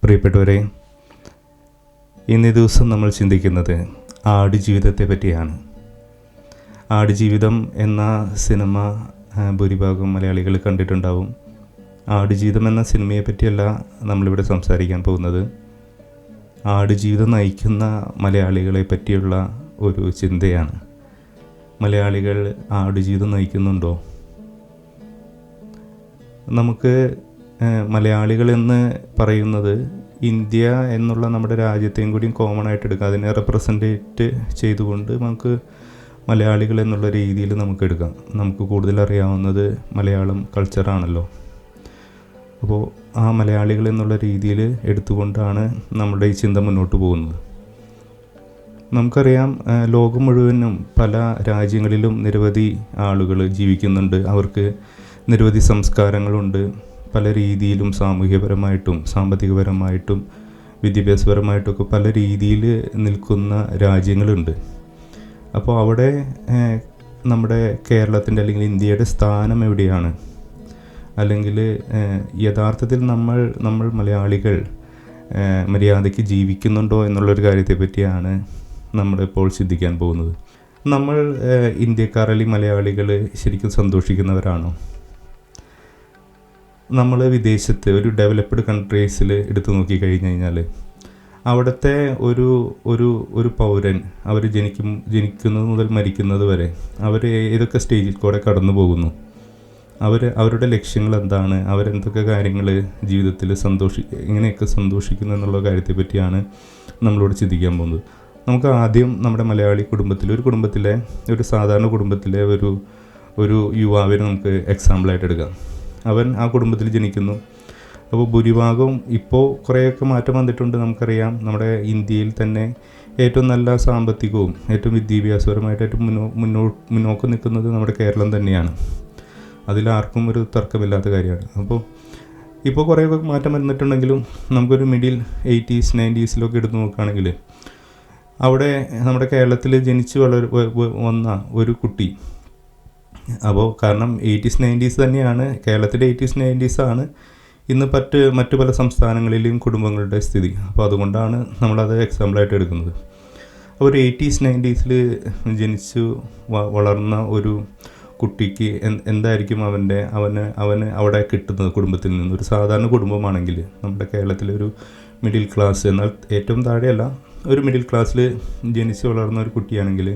പ്രിയപ്പെട്ടവരെ, ഇന്നേ ദിവസം നമ്മൾ ചിന്തിക്കുന്നത് ആടുജീവിതത്തെ പറ്റിയാണ്. ആടുജീവിതം എന്ന സിനിമ ഭൂരിഭാഗം മലയാളികൾ കണ്ടിട്ടുണ്ടാവും. ആടുജീവിതം എന്ന സിനിമയെ പറ്റിയല്ല നമ്മളിവിടെ സംസാരിക്കാൻ പോകുന്നത്. ആടുജീവിതം നയിക്കുന്ന മലയാളികളെ പറ്റിയുള്ള ഒരു ചിന്തയാണ്. മലയാളികൾ ആടുജീവിതം നയിക്കുന്നുണ്ടോ? നമുക്ക് മലയാളികളെന്ന് പറയുന്നത് ഇന്ത്യ എന്നുള്ള നമ്മുടെ രാജ്യത്തെയും കൂടി കോമൺ ആയിട്ട് എടുക്കാം. അതിനെ റെപ്രസെൻറ്റേറ്റ് ചെയ്തുകൊണ്ട് നമുക്ക് മലയാളികൾ എന്നുള്ള രീതിയിൽ നമുക്ക് എടുക്കാം. നമുക്ക് കൂടുതൽ അറിയാവുന്നത് മലയാളം കൾച്ചറാണല്ലോ. അപ്പോൾ ആ മലയാളികൾ എന്നുള്ള രീതിയിൽ എടുത്തുകൊണ്ടാണ് നമ്മുടെ ഈ ചിന്ത മുന്നോട്ട് പോകുന്നത്. നമുക്കറിയാം, ലോകം മുഴുവനും പല രാജ്യങ്ങളിലും നിരവധി ആളുകൾ ജീവിക്കുന്നുണ്ട്. അവർക്ക് നിരവധി സംസ്കാരങ്ങളുണ്ട്. പല രീതിയിലും സാമൂഹ്യപരമായിട്ടും സാമ്പത്തികപരമായിട്ടും വിദ്യാഭ്യാസപരമായിട്ടൊക്കെ പല രീതിയിൽ നിൽക്കുന്ന രാജ്യങ്ങളുണ്ട്. അപ്പോൾ അവിടെ നമ്മുടെ കേരളത്തിൻ്റെ അല്ലെങ്കിൽ ഇന്ത്യയുടെ സ്ഥാനം എവിടെയാണ്? അല്ലെങ്കിൽ യഥാർത്ഥത്തിൽ നമ്മൾ മലയാളികൾ മര്യാദയ്ക്ക് ജീവിക്കുന്നുണ്ടോ എന്നുള്ളൊരു കാര്യത്തെ പറ്റിയാണ് നമ്മളിപ്പോൾ ചിന്തിക്കാൻ പോകുന്നത്. നമ്മൾ ഇന്ത്യക്കാർ അല്ലെങ്കിൽ മലയാളികൾ ശരിക്കും സന്തോഷിക്കുന്നവരാണോ? നമ്മൾ വിദേശത്ത് ഒരു ഡെവലപ്ഡ് കൺട്രീസിൽ എടുത്തു നോക്കിക്കഴിഞ്ഞ് കഴിഞ്ഞാൽ അവിടുത്തെ ഒരു പൗരൻ അവർ ജനിക്കുന്നത് മുതൽ മരിക്കുന്നത് വരെ അവർ ഏതൊക്കെ സ്റ്റേജിൽ കൂടെ കടന്നു പോകുന്നു, അവരുടെ ലക്ഷ്യങ്ങൾ എന്താണ്, അവരെന്തൊക്കെ കാര്യങ്ങൾ ജീവിതത്തിൽ ഇങ്ങനെയൊക്കെ സന്തോഷിക്കുന്നു എന്നുള്ള കാര്യത്തെ പറ്റിയാണ് നമ്മളോട് ചിന്തിക്കാൻ പോകുന്നത്. നമുക്ക് ആദ്യം നമ്മുടെ മലയാളി കുടുംബത്തിലെ ഒരു സാധാരണ കുടുംബത്തിലെ ഒരു യുവാവിനെ നമുക്ക് എക്സാമ്പിളായിട്ട് എടുക്കാം. അവൻ ആ കുടുംബത്തിൽ ജനിക്കുന്നു. അപ്പോൾ ഭൂരിഭാഗവും ഇപ്പോൾ കുറേയൊക്കെ മാറ്റം വന്നിട്ടുണ്ട്. നമുക്കറിയാം, നമ്മുടെ ഇന്ത്യയിൽ തന്നെ ഏറ്റവും നല്ല സാമ്പത്തികവും ഏറ്റവും വിദ്യാഭ്യാസപരമായിട്ട് ഏറ്റവും മുന്നോക്കം നിൽക്കുന്നത് നമ്മുടെ കേരളം തന്നെയാണ്. അതിലാർക്കും ഒരു തർക്കമില്ലാത്ത കാര്യമാണ്. ഇപ്പോൾ കുറേയൊക്കെ മാറ്റം വന്നിട്ടുണ്ടെങ്കിലും നമുക്കൊരു മിഡിൽ 80s 90s എടുത്ത് നോക്കുകയാണെങ്കിൽ അവിടെ നമ്മുടെ കേരളത്തിൽ ജനിച്ച് വന്ന ഒരു കുട്ടി, അപ്പോൾ കാരണം 80s 90s തന്നെയാണ് കേരളത്തിൻ്റെ 80s 90s ആണ് ഇന്ന് മറ്റു പല സംസ്ഥാനങ്ങളിലെയും കുടുംബങ്ങളുടെ സ്ഥിതി. അപ്പോൾ അതുകൊണ്ടാണ് നമ്മളത് എക്സാമ്പിളായിട്ട് എടുക്കുന്നത്. അപ്പോൾ ഒരു 80s 90s ജനിച്ചു വളർന്ന ഒരു കുട്ടിക്ക് എന്തായിരിക്കും അവന് അവിടെ കിട്ടുന്നത് കുടുംബത്തിൽ നിന്ന്? ഒരു സാധാരണ കുടുംബമാണെങ്കിൽ നമ്മുടെ കേരളത്തിലൊരു മിഡിൽ ക്ലാസ്, എന്നാൽ ഏറ്റവും താഴെയല്ല, ഒരു മിഡിൽ ക്ലാസ്സിൽ ജനിച്ച് വളർന്ന ഒരു കുട്ടിയാണെങ്കിൽ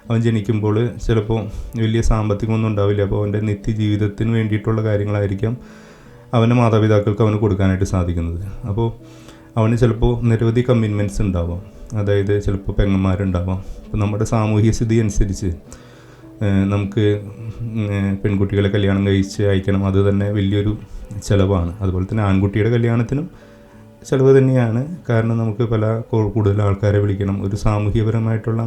അവൻ ജനിക്കുമ്പോൾ ചിലപ്പോൾ വലിയ സാമ്പത്തികമൊന്നും ഉണ്ടാവില്ല. അപ്പോൾ അവൻ്റെ നിത്യജീവിതത്തിന് വേണ്ടിയിട്ടുള്ള കാര്യങ്ങളായിരിക്കാം അവൻ്റെ മാതാപിതാക്കൾക്ക് അവന് കൊടുക്കാനായിട്ട് സാധിക്കുന്നത്. അപ്പോൾ അവന് ചിലപ്പോൾ നിരവധി കമ്മിറ്റ്മെൻറ്റ്സ് ഉണ്ടാവാം. അതായത് ചിലപ്പോൾ പെങ്ങന്മാരുണ്ടാവാം. അപ്പോൾ നമ്മുടെ സാമൂഹ്യ സ്ഥിതി അനുസരിച്ച് നമുക്ക് പെൺകുട്ടികളെ കല്യാണം കഴിച്ച് അയക്കണം. അത് തന്നെ വലിയൊരു ചിലവാണ്. അതുപോലെ തന്നെ ആൺകുട്ടിയുടെ കല്യാണത്തിനും ചിലവ് തന്നെയാണ്. കാരണം നമുക്ക് കൂടുതൽ ആൾക്കാരെ വിളിക്കണം. ഒരു സാമൂഹ്യപരമായിട്ടുള്ള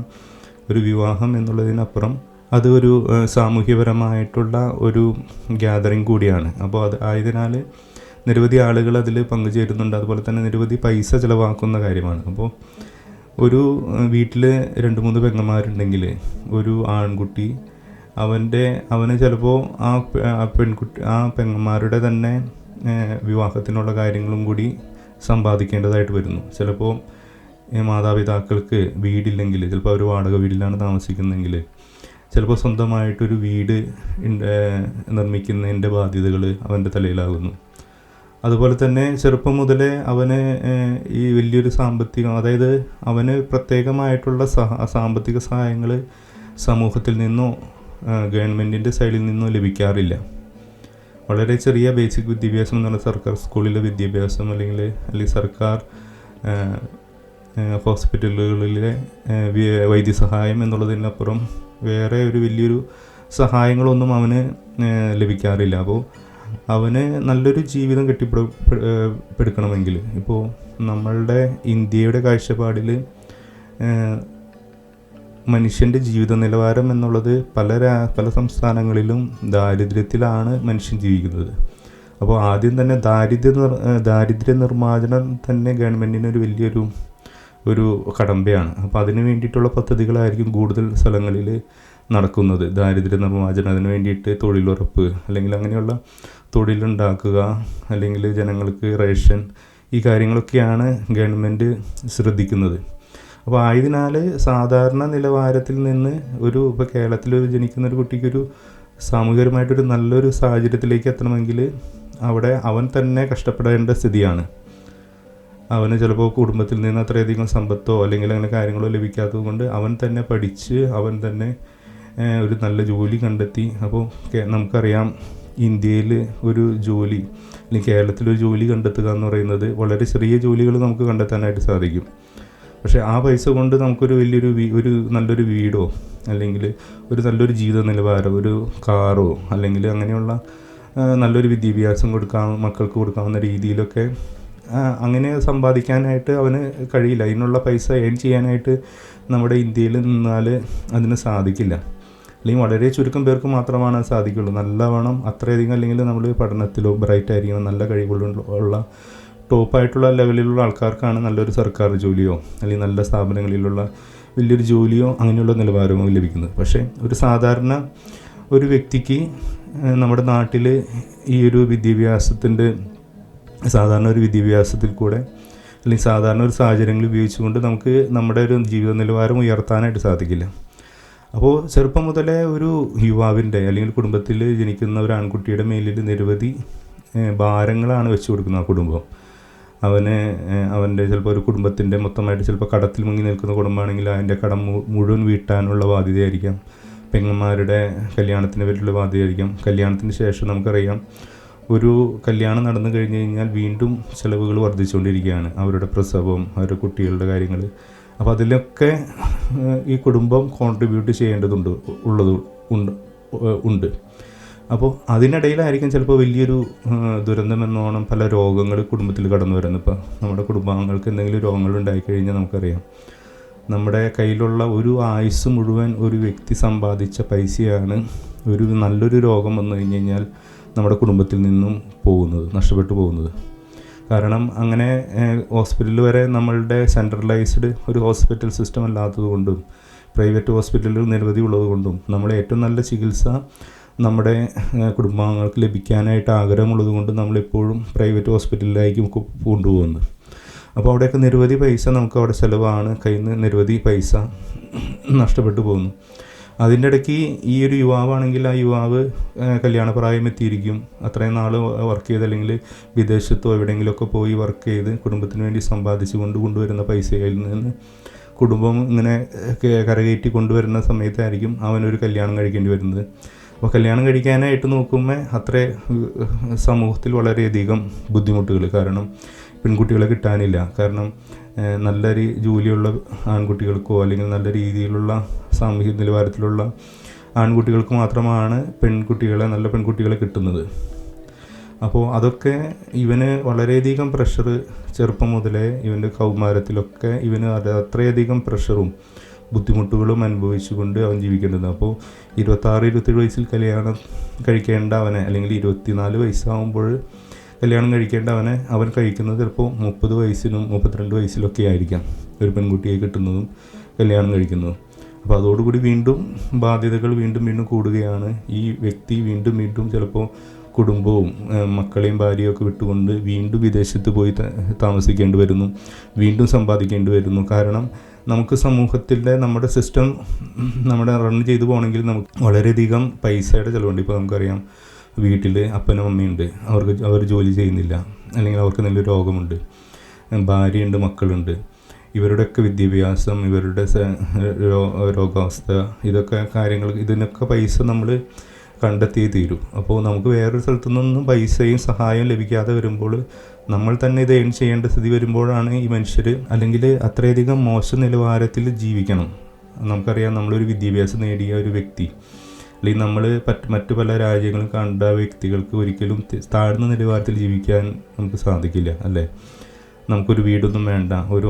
ഒരു വിവാഹം എന്നുള്ളതിനപ്പുറം അത് ഒരു സാമൂഹ്യപരമായിട്ടുള്ള ഒരു ഗ്യാതറിങ് കൂടിയാണ്. അപ്പോൾ ആയതിനാൽ നിരവധി ആളുകൾ അതിൽ പങ്കുചേരുന്നുണ്ട്. അതുപോലെ തന്നെ നിരവധി പൈസ ചിലവാക്കുന്ന കാര്യമാണ്. അപ്പോൾ ഒരു വീട്ടിൽ 2-3 പെങ്ങന്മാരുണ്ടെങ്കിൽ ഒരു ആൺകുട്ടി അവന് ചിലപ്പോൾ ആ പെങ്ങന്മാരുടെ തന്നെ വിവാഹത്തിനുള്ള കാര്യങ്ങളും കൂടി സമ്പാദിക്കേണ്ടതായിട്ട് വരുന്നു. ചിലപ്പോൾ മാതാപിതാക്കൾക്ക് വീടില്ലെങ്കിൽ, ചിലപ്പോൾ അവർ വാടക വീട്ടിലാണ് താമസിക്കുന്നതെങ്കിൽ ചിലപ്പോൾ സ്വന്തമായിട്ടൊരു വീട് നിർമ്മിക്കുന്നതിൻ്റെ ബാധ്യതകൾ അവൻ്റെ തലയിലാകുന്നു. അതുപോലെ തന്നെ ചെറുപ്പം മുതലേ അവന് ഈ വലിയൊരു അതായത് അവന് പ്രത്യേകമായിട്ടുള്ള സാമ്പത്തിക സഹായങ്ങൾ സമൂഹത്തിൽ നിന്നോ ഗവൺമെൻറ്റിൻ്റെ സൈഡിൽ നിന്നോ ലഭിക്കാറില്ല. വളരെ ചെറിയ ബേസിക് വിദ്യാഭ്യാസം എന്ന് പറഞ്ഞാൽ സർക്കാർ സ്കൂളിലെ വിദ്യാഭ്യാസം അല്ലെങ്കിൽ സർക്കാർ ഹോസ്പിറ്റലുകളിലെ വൈദ്യസഹായം എന്നുള്ളതിനപ്പുറം വേറെ വലിയൊരു സഹായങ്ങളൊന്നും അവന് ലഭിക്കാറില്ല. അപ്പോൾ അവന് നല്ലൊരു ജീവിതം കെട്ടിപ്പടുക്കണമെങ്കിൽ ഇപ്പോൾ നമ്മളുടെ ഇന്ത്യയുടെ കാഴ്ചപ്പാടിൽ മനുഷ്യൻ്റെ ജീവിത നിലവാരം എന്നുള്ളത് പല സംസ്ഥാനങ്ങളിലും ദാരിദ്ര്യത്തിലാണ് മനുഷ്യൻ ജീവിക്കുന്നത്. അപ്പോൾ ആദ്യം തന്നെ ദാരിദ്ര്യ നിർമ്മാർജ്ജനം തന്നെ ഗവൺമെൻറ്റിന് വലിയൊരു കടമ്പയാണ്. അപ്പോൾ അതിന് വേണ്ടിയിട്ടുള്ള പദ്ധതികളായിരിക്കും കൂടുതൽ സ്ഥലങ്ങളിൽ നടക്കുന്നത്. ദാരിദ്ര്യ നിർമ്മാർജ്ജനത്തിന് വേണ്ടിയിട്ട് തൊഴിലുറപ്പ് അല്ലെങ്കിൽ അങ്ങനെയുള്ള തൊഴിലുണ്ടാക്കുക, അല്ലെങ്കിൽ ജനങ്ങൾക്ക് റേഷൻ, ഈ കാര്യങ്ങളൊക്കെയാണ് ഗവൺമെൻറ് ശ്രദ്ധിക്കുന്നത്. അപ്പോൾ ആയതിനാൽ സാധാരണ നിലവാരത്തിൽ നിന്ന് ഇപ്പോൾ കേരളത്തിൽ ജനിക്കുന്ന ഒരു കുട്ടിക്കൊരു സാമൂഹികമായിട്ടൊരു നല്ലൊരു സാഹചര്യത്തിലേക്ക് എത്തണമെങ്കിൽ അവിടെ അവൻ തന്നെ കഷ്ടപ്പെടേണ്ട സ്ഥിതിയാണ്. അവന് ചിലപ്പോൾ കുടുംബത്തിൽ നിന്ന് അത്രയധികം സമ്പത്തോ അല്ലെങ്കിൽ അങ്ങനെ കാര്യങ്ങളോ ലഭിക്കാത്തത് കൊണ്ട് അവൻ തന്നെ പഠിച്ച് അവൻ തന്നെ ഒരു നല്ല ജോലി കണ്ടെത്തി. അപ്പോൾ നമുക്കറിയാം, ഇന്ത്യയിൽ ഒരു ജോലി അല്ലെങ്കിൽ കേരളത്തിലൊരു ജോലി കണ്ടെത്തുക എന്ന് പറയുന്നത് വളരെ ചെറിയ ജോലികൾ നമുക്ക് കണ്ടെത്താനായിട്ട് സാധിക്കും. പക്ഷേ ആ പൈസ കൊണ്ട് നമുക്കൊരു ഒരു നല്ലൊരു വീടോ അല്ലെങ്കിൽ ഒരു നല്ലൊരു ജീവിത നിലവാരം, ഒരു കാറോ അല്ലെങ്കിൽ അങ്ങനെയുള്ള നല്ലൊരു വിദ്യാഭ്യാസം മക്കൾക്ക് കൊടുക്കാവുന്ന രീതിയിലൊക്കെ അങ്ങനെ സമ്പാദിക്കാനായിട്ട് അവന് കഴിയില്ല. അതിനുള്ള പൈസ ഏൺ ചെയ്യാനായിട്ട് നമ്മുടെ ഇന്ത്യയിൽ നിന്നാൽ അതിന് സാധിക്കില്ല. അല്ലെങ്കിൽ വളരെ ചുരുക്കം പേർക്ക് മാത്രമാണ് അത് സാധിക്കുള്ളൂ. നല്ലവണ്ണം അത്രയധികം അല്ലെങ്കിൽ നമ്മൾ പഠനത്തിലോ ബ്രൈറ്റായിരിക്കണം, നല്ല കഴിവുകളുള്ള ടോപ്പായിട്ടുള്ള ലെവലിലുള്ള ആൾക്കാർക്കാണ് നല്ലൊരു സർക്കാർ ജോലിയോ അല്ലെങ്കിൽ നല്ല സ്ഥാപനങ്ങളിലുള്ള വലിയൊരു ജോലിയോ അങ്ങനെയുള്ള നിലവാരമോ ലഭിക്കുന്നത്. പക്ഷേ ഒരു സാധാരണ ഒരു വ്യക്തിക്ക് നമ്മുടെ നാട്ടിൽ ഈ ഒരു സാധാരണ ഒരു വിദ്യാഭ്യാസത്തിൽ കൂടെ അല്ലെങ്കിൽ സാധാരണ ഒരു സാഹചര്യങ്ങൾ ഉപയോഗിച്ചുകൊണ്ട് നമുക്ക് നമ്മുടെ ഒരു ജീവിത നിലവാരം ഉയർത്താനായിട്ട് സാധിക്കില്ല. അപ്പോൾ ചെറുപ്പം മുതലേ ഒരു യുവാവിൻ്റെ അല്ലെങ്കിൽ കുടുംബത്തിൽ ജനിക്കുന്ന ഒരു ആൺകുട്ടിയുടെ മേലിൽ നിരവധി ഭാരങ്ങളാണ് വെച്ച് കൊടുക്കുന്നത് ആ കുടുംബം. അവൻ്റെ ചിലപ്പോൾ ഒരു കുടുംബത്തിൻ്റെ മൊത്തമായിട്ട് ചിലപ്പോൾ കടത്തിൽ മുങ്ങി നിൽക്കുന്ന കുടുംബമാണെങ്കിൽ അതിൻ്റെ കടം മുഴുവൻ വീട്ടാനുള്ള ബാധ്യതയായിരിക്കാം. പെങ്ങന്മാരുടെ കല്യാണത്തിന് പറ്റിയുള്ള ബാധ്യതയായിരിക്കാം. കല്യാണത്തിന് ശേഷം നമുക്കറിയാം, ഒരു കല്യാണം നടന്നു കഴിഞ്ഞ് കഴിഞ്ഞാൽ വീണ്ടും ചിലവുകൾ വർദ്ധിച്ചുകൊണ്ടിരിക്കുകയാണ്. അവരുടെ പ്രസവം, അവരുടെ കുട്ടികളുടെ കാര്യങ്ങൾ. അപ്പോൾ അതിലൊക്കെ ഈ കുടുംബം കോൺട്രിബ്യൂട്ട് ചെയ്യേണ്ടതുണ്ട് ഉണ്ട്. അപ്പോൾ അതിനിടയിലായിരിക്കും ചിലപ്പോൾ വലിയൊരു ദുരന്തമെന്നോണം പല രോഗങ്ങൾ കുടുംബത്തിൽ കടന്നു വരുന്നത്. ഇപ്പോൾ നമ്മുടെ കുടുംബാംഗങ്ങൾക്ക് എന്തെങ്കിലും രോഗങ്ങൾ ഉണ്ടായിക്കഴിഞ്ഞാൽ നമുക്കറിയാം, നമ്മുടെ കയ്യിലുള്ള ഒരു ആയുസ് മുഴുവൻ ഒരു വ്യക്തി സമ്പാദിച്ച പൈസയാണ് നല്ലൊരു രോഗം വന്നു കഴിഞ്ഞ് കഴിഞ്ഞാൽ നമ്മുടെ കുടുംബത്തിൽ നിന്നും നഷ്ടപ്പെട്ടു പോകുന്നത്. കാരണം അങ്ങനെ ഹോസ്പിറ്റലിൽ വരെ നമ്മളുടെ സെൻട്രലൈസ്ഡ് ഒരു ഹോസ്പിറ്റൽ സിസ്റ്റം അല്ലാത്തതുകൊണ്ടും പ്രൈവറ്റ് ഹോസ്പിറ്റലുകൾ നിരവധി ഉള്ളതുകൊണ്ടും നമ്മുടെ ഏറ്റവും നല്ല ചികിത്സ നമ്മുടെ കുടുംബാംഗങ്ങൾക്ക് ലഭിക്കാനായിട്ട് ആഗ്രഹമുള്ളത് കൊണ്ട് നമ്മളെപ്പോഴും പ്രൈവറ്റ് ഹോസ്പിറ്റലിലായിരിക്കും കൊണ്ടുപോകുന്നത്. അപ്പോൾ അവിടെയൊക്കെ നിരവധി പൈസ നമുക്ക് അവിടെ ചിലവാണ്, കയ്യിൽ നിന്ന് നിരവധി പൈസ നഷ്ടപ്പെട്ടു പോകുന്നു. അതിൻ്റെ ഇടയ്ക്ക് ഈ ഒരു യുവാവാണെങ്കിൽ ആ യുവാവ് കല്യാണപ്രായം എത്തിയിരിക്കും. അത്രയും നാൾ വർക്ക് ചെയ്ത് അല്ലെങ്കിൽ വിദേശത്തോ എവിടെയെങ്കിലുമൊക്കെ പോയി വർക്ക് ചെയ്ത് കുടുംബത്തിന് വേണ്ടി സമ്പാദിച്ച് കൊണ്ടുവരുന്ന പൈസയിൽ നിന്ന് കുടുംബം ഇങ്ങനെ കരകയറ്റി കൊണ്ടുവരുന്ന സമയത്തായിരിക്കും അവനൊരു കല്യാണം കഴിക്കേണ്ടി വരുന്നത്. അപ്പോൾ കല്യാണം കഴിക്കാനായിട്ട് നോക്കുമ്പോൾ സമൂഹത്തിൽ വളരെയധികം ബുദ്ധിമുട്ടുകൾ. കാരണം പെൺകുട്ടികളെ കിട്ടാനില്ല. കാരണം നല്ലൊരു ജോലിയുള്ള ആൺകുട്ടികൾക്കോ അല്ലെങ്കിൽ നല്ല രീതിയിലുള്ള സാമൂഹിക നിലവാരത്തിലുള്ള ആൺകുട്ടികൾക്ക് മാത്രമാണ് നല്ല പെൺകുട്ടികളെ കിട്ടുന്നത്. അപ്പോൾ അതൊക്കെ ഇവന് വളരെയധികം പ്രഷർ ചെറുപ്പം മുതലേ ഇവൻ്റെ കൗമാരത്തിലൊക്കെ ഇവന് അത്രയധികം പ്രഷറും ബുദ്ധിമുട്ടുകളും അനുഭവിച്ചുകൊണ്ട് അവൻ ജീവിക്കേണ്ടത്. അപ്പോൾ 26-27 വയസ്സിൽ കല്യാണം കഴിക്കേണ്ട അവനെ അല്ലെങ്കിൽ 24 വയസ്സാകുമ്പോൾ കല്യാണം കഴിക്കേണ്ട അവൻ കഴിക്കുന്നത് ചിലപ്പോൾ 30 വയസ്സിനും 32 വയസ്സിലൊക്കെ ആയിരിക്കാം ഒരു പെൺകുട്ടിയെ കിട്ടുന്നതും കല്യാണം കഴിക്കുന്നതും. അപ്പോൾ അതോടുകൂടി വീണ്ടും ബാധ്യതകൾ വീണ്ടും കൂടുകയാണ്. ഈ വ്യക്തി വീണ്ടും ചിലപ്പോൾ കുടുംബവും മക്കളെയും ഭാര്യയൊക്കെ വിട്ടുകൊണ്ട് വീണ്ടും വിദേശത്ത് പോയി താമസിക്കേണ്ടി വരുന്നു, വീണ്ടും സമ്പാദിക്കേണ്ടി വരുന്നു. കാരണം നമുക്ക് സമൂഹത്തിൻ്റെ നമ്മുടെ സിസ്റ്റം റൺ ചെയ്തു പോകണമെങ്കിൽ നമുക്ക് വളരെയധികം പൈസയുടെ ചിലവുണ്ട്. ഇപ്പോൾ നമുക്കറിയാം, വീട്ടിൽ അപ്പനും അമ്മയുണ്ട്, അവർ ജോലി ചെയ്യുന്നില്ല, അല്ലെങ്കിൽ അവർക്ക് നല്ലൊരു രോഗമുണ്ട്, ഭാര്യയുണ്ട്, മക്കളുണ്ട്. ഇവരുടെയൊക്കെ വിദ്യാഭ്യാസം, ഇവരുടെ രോഗാവസ്ഥ, ഇതിനൊക്കെ പൈസ നമ്മൾ കണ്ടെത്തിയേ തീരൂ. അപ്പോൾ നമുക്ക് വേറൊരു സ്ഥലത്തു നിന്നും പൈസയും സഹായം ലഭിക്കാതെ വരുമ്പോൾ നമ്മൾ തന്നെ ഇത് ഏൺ ചെയ്യേണ്ട സ്ഥിതി വരുമ്പോഴാണ് ഈ മനുഷ്യർ അല്ലെങ്കിൽ അത്രയധികം മോശം നിലവാരത്തിൽ ജീവിക്കണം. നമുക്കറിയാം, നമ്മളൊരു വിദ്യാഭ്യാസം നേടിയ ഒരു വ്യക്തി അല്ലെങ്കിൽ നമ്മൾ മറ്റു പല രാജ്യങ്ങളും കണ്ട വ്യക്തികൾക്ക് ഒരിക്കലും താഴ്ന്ന നിലവാരത്തിൽ ജീവിക്കാൻ നമുക്ക് സാധിക്കില്ല, അല്ലേ? നമുക്കൊരു വീടൊന്നും വേണ്ട, ഒരു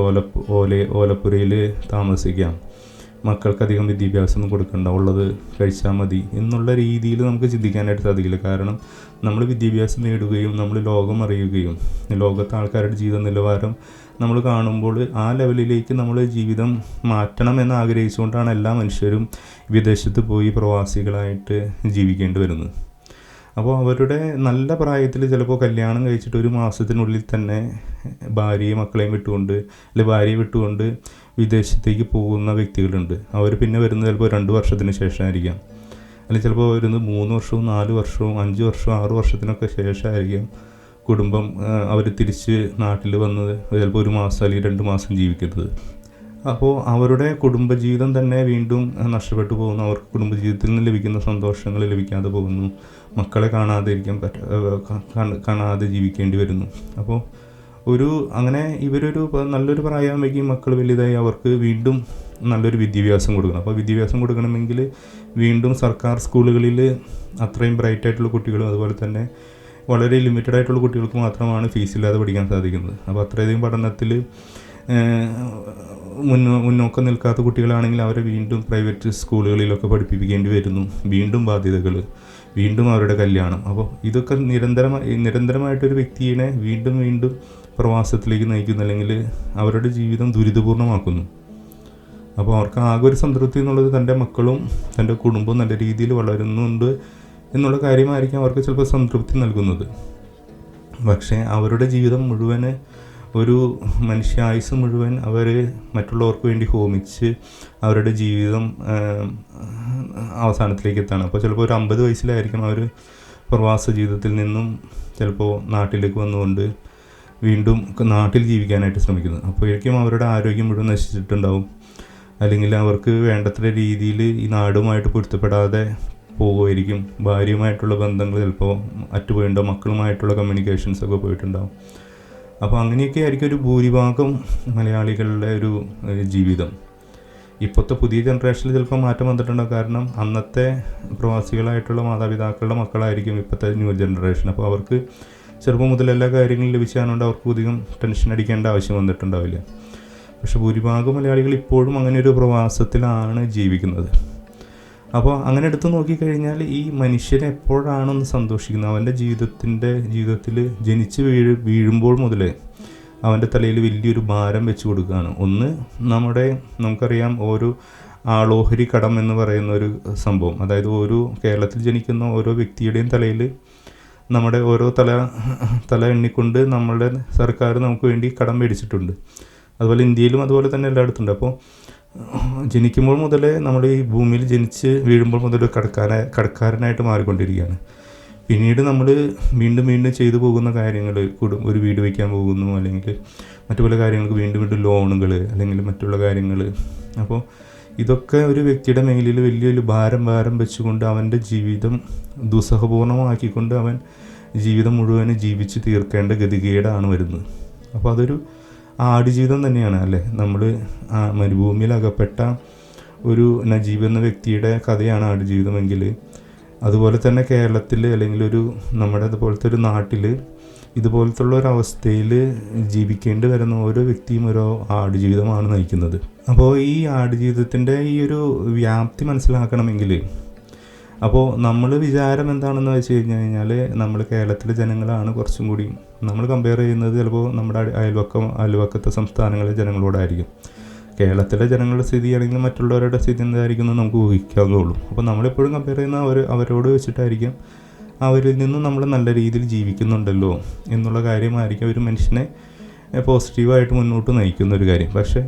ഓലപ്പുരയിൽ താമസിക്കാം, മക്കൾക്കധികം വിദ്യാഭ്യാസമൊന്നും കൊടുക്കണ്ട, ഉള്ളത് കഴിച്ചാൽ മതി എന്നുള്ള രീതിയിൽ നമുക്ക് ചിന്തിക്കാനായിട്ട് സാധിക്കില്ല. കാരണം നമ്മൾ വിദ്യാഭ്യാസം നേടുകയും നമ്മൾ ലോകം അറിയുകയും ലോകത്തെ ആൾക്കാരുടെ ജീവിത നിലവാരം നമ്മൾ കാണുമ്പോൾ ആ ലെവലിലേക്ക് നമ്മൾ ജീവിതം മാറ്റണമെന്ന് ആഗ്രഹിച്ചുകൊണ്ടാണ് എല്ലാ മനുഷ്യരും വിദേശത്ത് പോയി പ്രവാസികളായിട്ട് ജീവിക്കേണ്ടി വരുന്നത്. അപ്പോൾ അവരുടെ നല്ല പ്രായത്തിൽ ചിലപ്പോൾ കല്യാണം കഴിച്ചിട്ട് 1 മാസത്തിനുള്ളിൽ തന്നെ ഭാര്യയും മക്കളെയും വിട്ടുകൊണ്ട്, അല്ലെങ്കിൽ ഭാര്യയെ വിട്ടുകൊണ്ട് വിദേശത്തേക്ക് പോകുന്ന വ്യക്തികളുണ്ട്. അവർ പിന്നെ വരുന്നത് ചിലപ്പോൾ 2 വർഷത്തിന് ശേഷമായിരിക്കാം, അല്ലെങ്കിൽ ചിലപ്പോൾ വരുന്നത് 3 വർഷവും 4 വർഷവും 5 വർഷവും 6 വർഷത്തിനൊക്കെ ശേഷമായിരിക്കും കുടുംബം അവർ തിരിച്ച് നാട്ടിൽ വന്നത് ചിലപ്പോൾ 1 മാസം അല്ലെങ്കിൽ 2 മാസം ജീവിക്കുന്നത്. അപ്പോൾ അവരുടെ കുടുംബജീവിതം തന്നെ വീണ്ടും നഷ്ടപ്പെട്ടു പോകുന്നു. അവർക്ക് കുടുംബജീവിതത്തിൽ നിന്ന് ലഭിക്കുന്ന സന്തോഷങ്ങൾ ലഭിക്കാതെ പോകുന്നു. മക്കളെ കാണാതെ ജീവിക്കേണ്ടി വരുന്നു. അപ്പോൾ അങ്ങനെ ഇവരൊരു നല്ലൊരു പ്രായമാകുമ്പോൾ മക്കൾ വലുതായി അവർക്ക് വീണ്ടും നല്ലൊരു വിദ്യാഭ്യാസം കൊടുക്കണം. അപ്പോൾ വിദ്യാഭ്യാസം കൊടുക്കണമെങ്കിൽ വീണ്ടും സർക്കാർ സ്കൂളുകളിൽ അത്രയും ബ്രൈറ്റായിട്ടുള്ള കുട്ടികളും അതുപോലെ തന്നെ വളരെ ലിമിറ്റഡ് ആയിട്ടുള്ള കുട്ടികൾക്ക് മാത്രമാണ് ഫീസില്ലാതെ പഠിക്കാൻ സാധിക്കുന്നത്. അപ്പോൾ അത്രയധികം പഠനത്തിൽ മുന്നോക്കം നിൽക്കാത്ത കുട്ടികളാണെങ്കിൽ അവരെ വീണ്ടും പ്രൈവറ്റ് സ്കൂളുകളിലൊക്കെ പഠിപ്പിക്കേണ്ടി വരുന്നു. വീണ്ടും ബാധ്യതകൾ, വീണ്ടും അവരുടെ കല്യാണം. അപ്പോൾ ഇതൊക്കെ നിരന്തരമായിട്ടൊരു വ്യക്തിയെ വീണ്ടും പ്രവാസത്തിലേക്ക് നയിക്കുന്നു, അല്ലെങ്കിൽ അവരുടെ ജീവിതം ദുരിതപൂർണ്ണമാക്കുന്നു. അപ്പോൾ അവർക്ക് ആകെ ഒരു സംതൃപ്തി എന്നുള്ളത് തൻ്റെ മക്കളും തൻ്റെ കുടുംബവും നല്ല രീതിയിൽ വളരുന്നുണ്ട് എന്നുള്ള കാര്യമായിരിക്കും അവർക്ക് ചിലപ്പോൾ സംതൃപ്തി നൽകുന്നത്. പക്ഷേ അവരുടെ ജീവിതം മുഴുവൻ, ഒരു മനുഷ്യായുസ് മുഴുവൻ അവർ മറ്റുള്ളവർക്ക് വേണ്ടി ഹോമിച്ച് അവരുടെ ജീവിതം അവസാനത്തിലേക്ക് എത്താണ്. അപ്പോൾ ചിലപ്പോൾ ഒരു 50 വയസ്സിലായിരിക്കും അവർ പ്രവാസ ജീവിതത്തിൽ നിന്നും ചിലപ്പോൾ നാട്ടിലേക്ക് വന്നുകൊണ്ട് വീണ്ടും നാട്ടിൽ ജീവിക്കാനായിട്ട് ശ്രമിക്കുന്നത്. അപ്പോഴേക്കും അവരുടെ ആരോഗ്യം മുഴുവൻ നശിച്ചിട്ടുണ്ടാവും, അല്ലെങ്കിൽ അവർക്ക് വേണ്ടത്ര രീതിയിൽ ഈ നാടുമായിട്ട് പൊരുത്തപ്പെടാതെ പോകുമായിരിക്കും. ഭാര്യയുമായിട്ടുള്ള ബന്ധങ്ങൾ ചിലപ്പോൾ അറ്റുപോയിട്ടുണ്ടാവും, മക്കളുമായിട്ടുള്ള കമ്മ്യൂണിക്കേഷൻസൊക്കെ പോയിട്ടുണ്ടാവും. അപ്പോൾ അങ്ങനെയൊക്കെ ആയിരിക്കും ഒരു ഭൂരിഭാഗം മലയാളികളുടെ ഒരു ജീവിതം. ഇപ്പോഴത്തെ പുതിയ ജനറേഷനിൽ ചിലപ്പോൾ മാറ്റം വന്നിട്ടുണ്ടാകും. കാരണം അന്നത്തെ പ്രവാസികളായിട്ടുള്ള മാതാപിതാക്കളുടെ മക്കളായിരിക്കും ഇപ്പോഴത്തെ ന്യൂ ജനറേഷൻ. അപ്പോൾ അവർക്ക് ചെറുപ്പം മുതൽ എല്ലാ കാര്യങ്ങളും ലഭിച്ചാലുകൊണ്ട് അവർക്ക് അധികം ടെൻഷൻ അടിക്കേണ്ട ആവശ്യം വന്നിട്ടുണ്ടാവില്ല. പക്ഷെ ഭൂരിഭാഗം മലയാളികൾ ഇപ്പോഴും അങ്ങനെ ഒരു പ്രവാസത്തിലാണ് ജീവിക്കുന്നത്. അപ്പോൾ അങ്ങനെ എടുത്ത് നോക്കിക്കഴിഞ്ഞാൽ ഈ മനുഷ്യൻ എപ്പോഴാണൊന്ന് സന്തോഷിക്കുന്നത്, അവൻ്റെ ജീവിതത്തിൽ ജനിച്ച് വീഴുമ്പോൾ മുതലേ അവൻ്റെ തലയിൽ വലിയൊരു ഭാരം വെച്ച് കൊടുക്കുകയാണ്. ഒന്ന്, നമുക്കറിയാം ഓരോ ആളോഹരി കടം എന്ന് പറയുന്ന ഒരു സംഭവം. അതായത് കേരളത്തിൽ ജനിക്കുന്ന ഓരോ വ്യക്തിയുടെയും തലയിൽ നമ്മുടെ ഓരോ തല എണ്ണിക്കൊണ്ട് നമ്മളുടെ സർക്കാർ നമുക്ക് വേണ്ടി കടം മേടിച്ചിട്ടുണ്ട്. അതുപോലെ ഇന്ത്യയിലും അതുപോലെ തന്നെ എല്ലായിടത്തുണ്ട്. അപ്പോൾ ജനിക്കുമ്പോൾ മുതലേ നമ്മൾ ഈ ഭൂമിയിൽ ജനിച്ച് വീഴുമ്പോൾ മുതൽ കടക്കാരനായിട്ട് മാറിക്കൊണ്ടിരിക്കുകയാണ്. പിന്നീട് നമ്മൾ വീണ്ടും ചെയ്തു പോകുന്ന കാര്യങ്ങൾ, ഒരു വീട് വയ്ക്കാൻ പോകുന്നു, അല്ലെങ്കിൽ മറ്റു പല കാര്യങ്ങൾക്ക് വീണ്ടും ലോണുകൾ, അല്ലെങ്കിൽ മറ്റുള്ള കാര്യങ്ങൾ. അപ്പോൾ ഇതൊക്കെ ഒരു വ്യക്തിയുടെ മേലിൽ വലിയൊരു ഭാരം വെച്ചുകൊണ്ട് അവൻ്റെ ജീവിതം ദുസ്സഹപൂർണ്ണമാക്കിക്കൊണ്ട് അവൻ ജീവിതം മുഴുവൻ ജീവിച്ച് തീർക്കേണ്ട ഗതികേടാണ് വരുന്നത്. അപ്പോൾ അതൊരു ആടുജീവിതം തന്നെയാണ് അല്ലേ. നമ്മൾ മരുഭൂമിയിൽ അകപ്പെട്ട ഒരു നജീബ് എന്ന വ്യക്തിയുടെ കഥയാണ് ആടുജീവിതമെങ്കിൽ, അതുപോലെ തന്നെ കേരളത്തിൽ അല്ലെങ്കിൽ നമ്മുടെ അതുപോലത്തെ ഒരു നാട്ടിൽ ഇതുപോലത്തുള്ള ഒരവസ്ഥയിൽ ജീവിക്കേണ്ടി വരുന്ന ഓരോ വ്യക്തിയും ഓരോ ആടുജീവിതമാണ് നയിക്കുന്നത്. അപ്പോൾ ഈ ആടുജീവിതത്തിൻ്റെ ഈ ഒരു വ്യാപ്തി മനസ്സിലാക്കണമെങ്കിൽ, അപ്പോൾ നമ്മൾ വിചാരം എന്താണെന്ന് വെച്ച് കഴിഞ്ഞാൽ നമ്മൾ കേരളത്തിലെ ജനങ്ങളാണ് കുറച്ചും കൂടി നമ്മൾ കമ്പയർ ചെയ്യുന്നത് ചിലപ്പോൾ നമ്മുടെ അയൽവക്കത്തെ സംസ്ഥാനങ്ങളിലെ ജനങ്ങളോടായിരിക്കും. കേരളത്തിലെ ജനങ്ങളുടെ സ്ഥിതിയാണെങ്കിൽ മറ്റുള്ളവരുടെ സ്ഥിതി എന്തായിരിക്കും എന്ന് നമുക്ക് ഊഹിക്കാവുന്നതുള്ളൂ. അപ്പോൾ നമ്മളെപ്പോഴും കമ്പയർ ചെയ്യുന്ന അവരോട് വെച്ചിട്ടായിരിക്കും അവരിൽ നിന്നും നമ്മൾ നല്ല രീതിയിൽ ജീവിക്കുന്നുണ്ടല്ലോ എന്നുള്ള കാര്യമായിരിക്കും ഒരു മനുഷ്യനെ പോസിറ്റീവായിട്ട് മുന്നോട്ട് നയിക്കുന്ന ഒരു കാര്യം. പക്ഷേ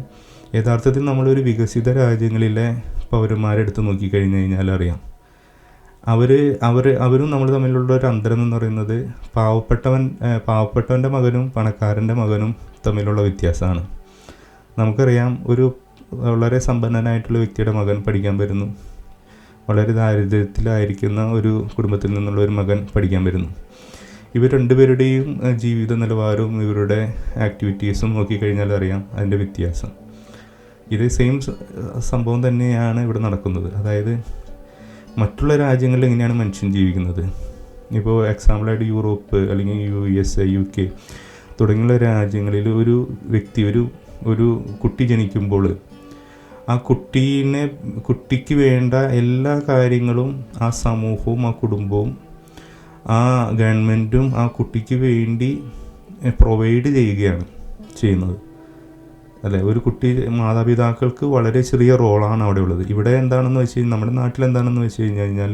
യഥാർത്ഥത്തിൽ നമ്മളൊരു വികസിത രാജ്യങ്ങളിലെ പൗരന്മാരെടുത്ത് നോക്കിക്കഴിഞ്ഞ് കഴിഞ്ഞാൽ അറിയാം, അവരും നമ്മൾ തമ്മിലുള്ള ഒരു അന്തരം എന്ന് പറയുന്നത് പാവപ്പെട്ടവൻ്റെ മകനും പണക്കാരൻ്റെ മകനും തമ്മിലുള്ള വ്യത്യാസമാണ്. നമുക്കറിയാം, ഒരു വളരെ സമ്പന്നനായിട്ടുള്ള വ്യക്തിയുടെ മകൻ പഠിക്കാൻ വരുന്നു, വളരെ ദാരിദ്ര്യത്തിലായിരിക്കുന്ന ഒരു കുടുംബത്തിൽ നിന്നുള്ള ഒരു മകൻ പഠിക്കാൻ വരുന്നു. ഇവർ രണ്ടുപേരുടെയും ജീവിത നിലവാരവും ഇവരുടെ ആക്ടിവിറ്റീസും നോക്കിക്കഴിഞ്ഞാൽ അറിയാം അതിൻ്റെ വ്യത്യാസം. ഇത് സെയിം സംഭവം തന്നെയാണ് ഇവിടെ നടക്കുന്നത്. അതായത് മറ്റുള്ള രാജ്യങ്ങളിൽ എങ്ങനെയാണ് മനുഷ്യൻ ജീവിക്കുന്നത്, ഇപ്പോൾ എക്സാമ്പിളായിട്ട് യൂറോപ്പ് അല്ലെങ്കിൽ USA, UK തുടങ്ങിയുള്ള രാജ്യങ്ങളിൽ ഒരു വ്യക്തി ഒരു കുട്ടി ജനിക്കുമ്പോൾ ആ കുട്ടിക്ക് വേണ്ട എല്ലാ കാര്യങ്ങളും ആ സമൂഹവും ആ കുടുംബവും ആ ഗവൺമെൻറ്റും ആ കുട്ടിക്ക് വേണ്ടി പ്രൊവൈഡ് ചെയ്യുന്നത് അല്ലേ. ഒരു കുട്ടി മാതാപിതാക്കൾക്ക് വളരെ ചെറിയ റോളാണ് അവിടെ ഉള്ളത്. ഇവിടെ എന്താണെന്ന് വെച്ച് കഴിഞ്ഞാൽ, നമ്മുടെ നാട്ടിൽ എന്താണെന്ന് വെച്ച് കഴിഞ്ഞാൽ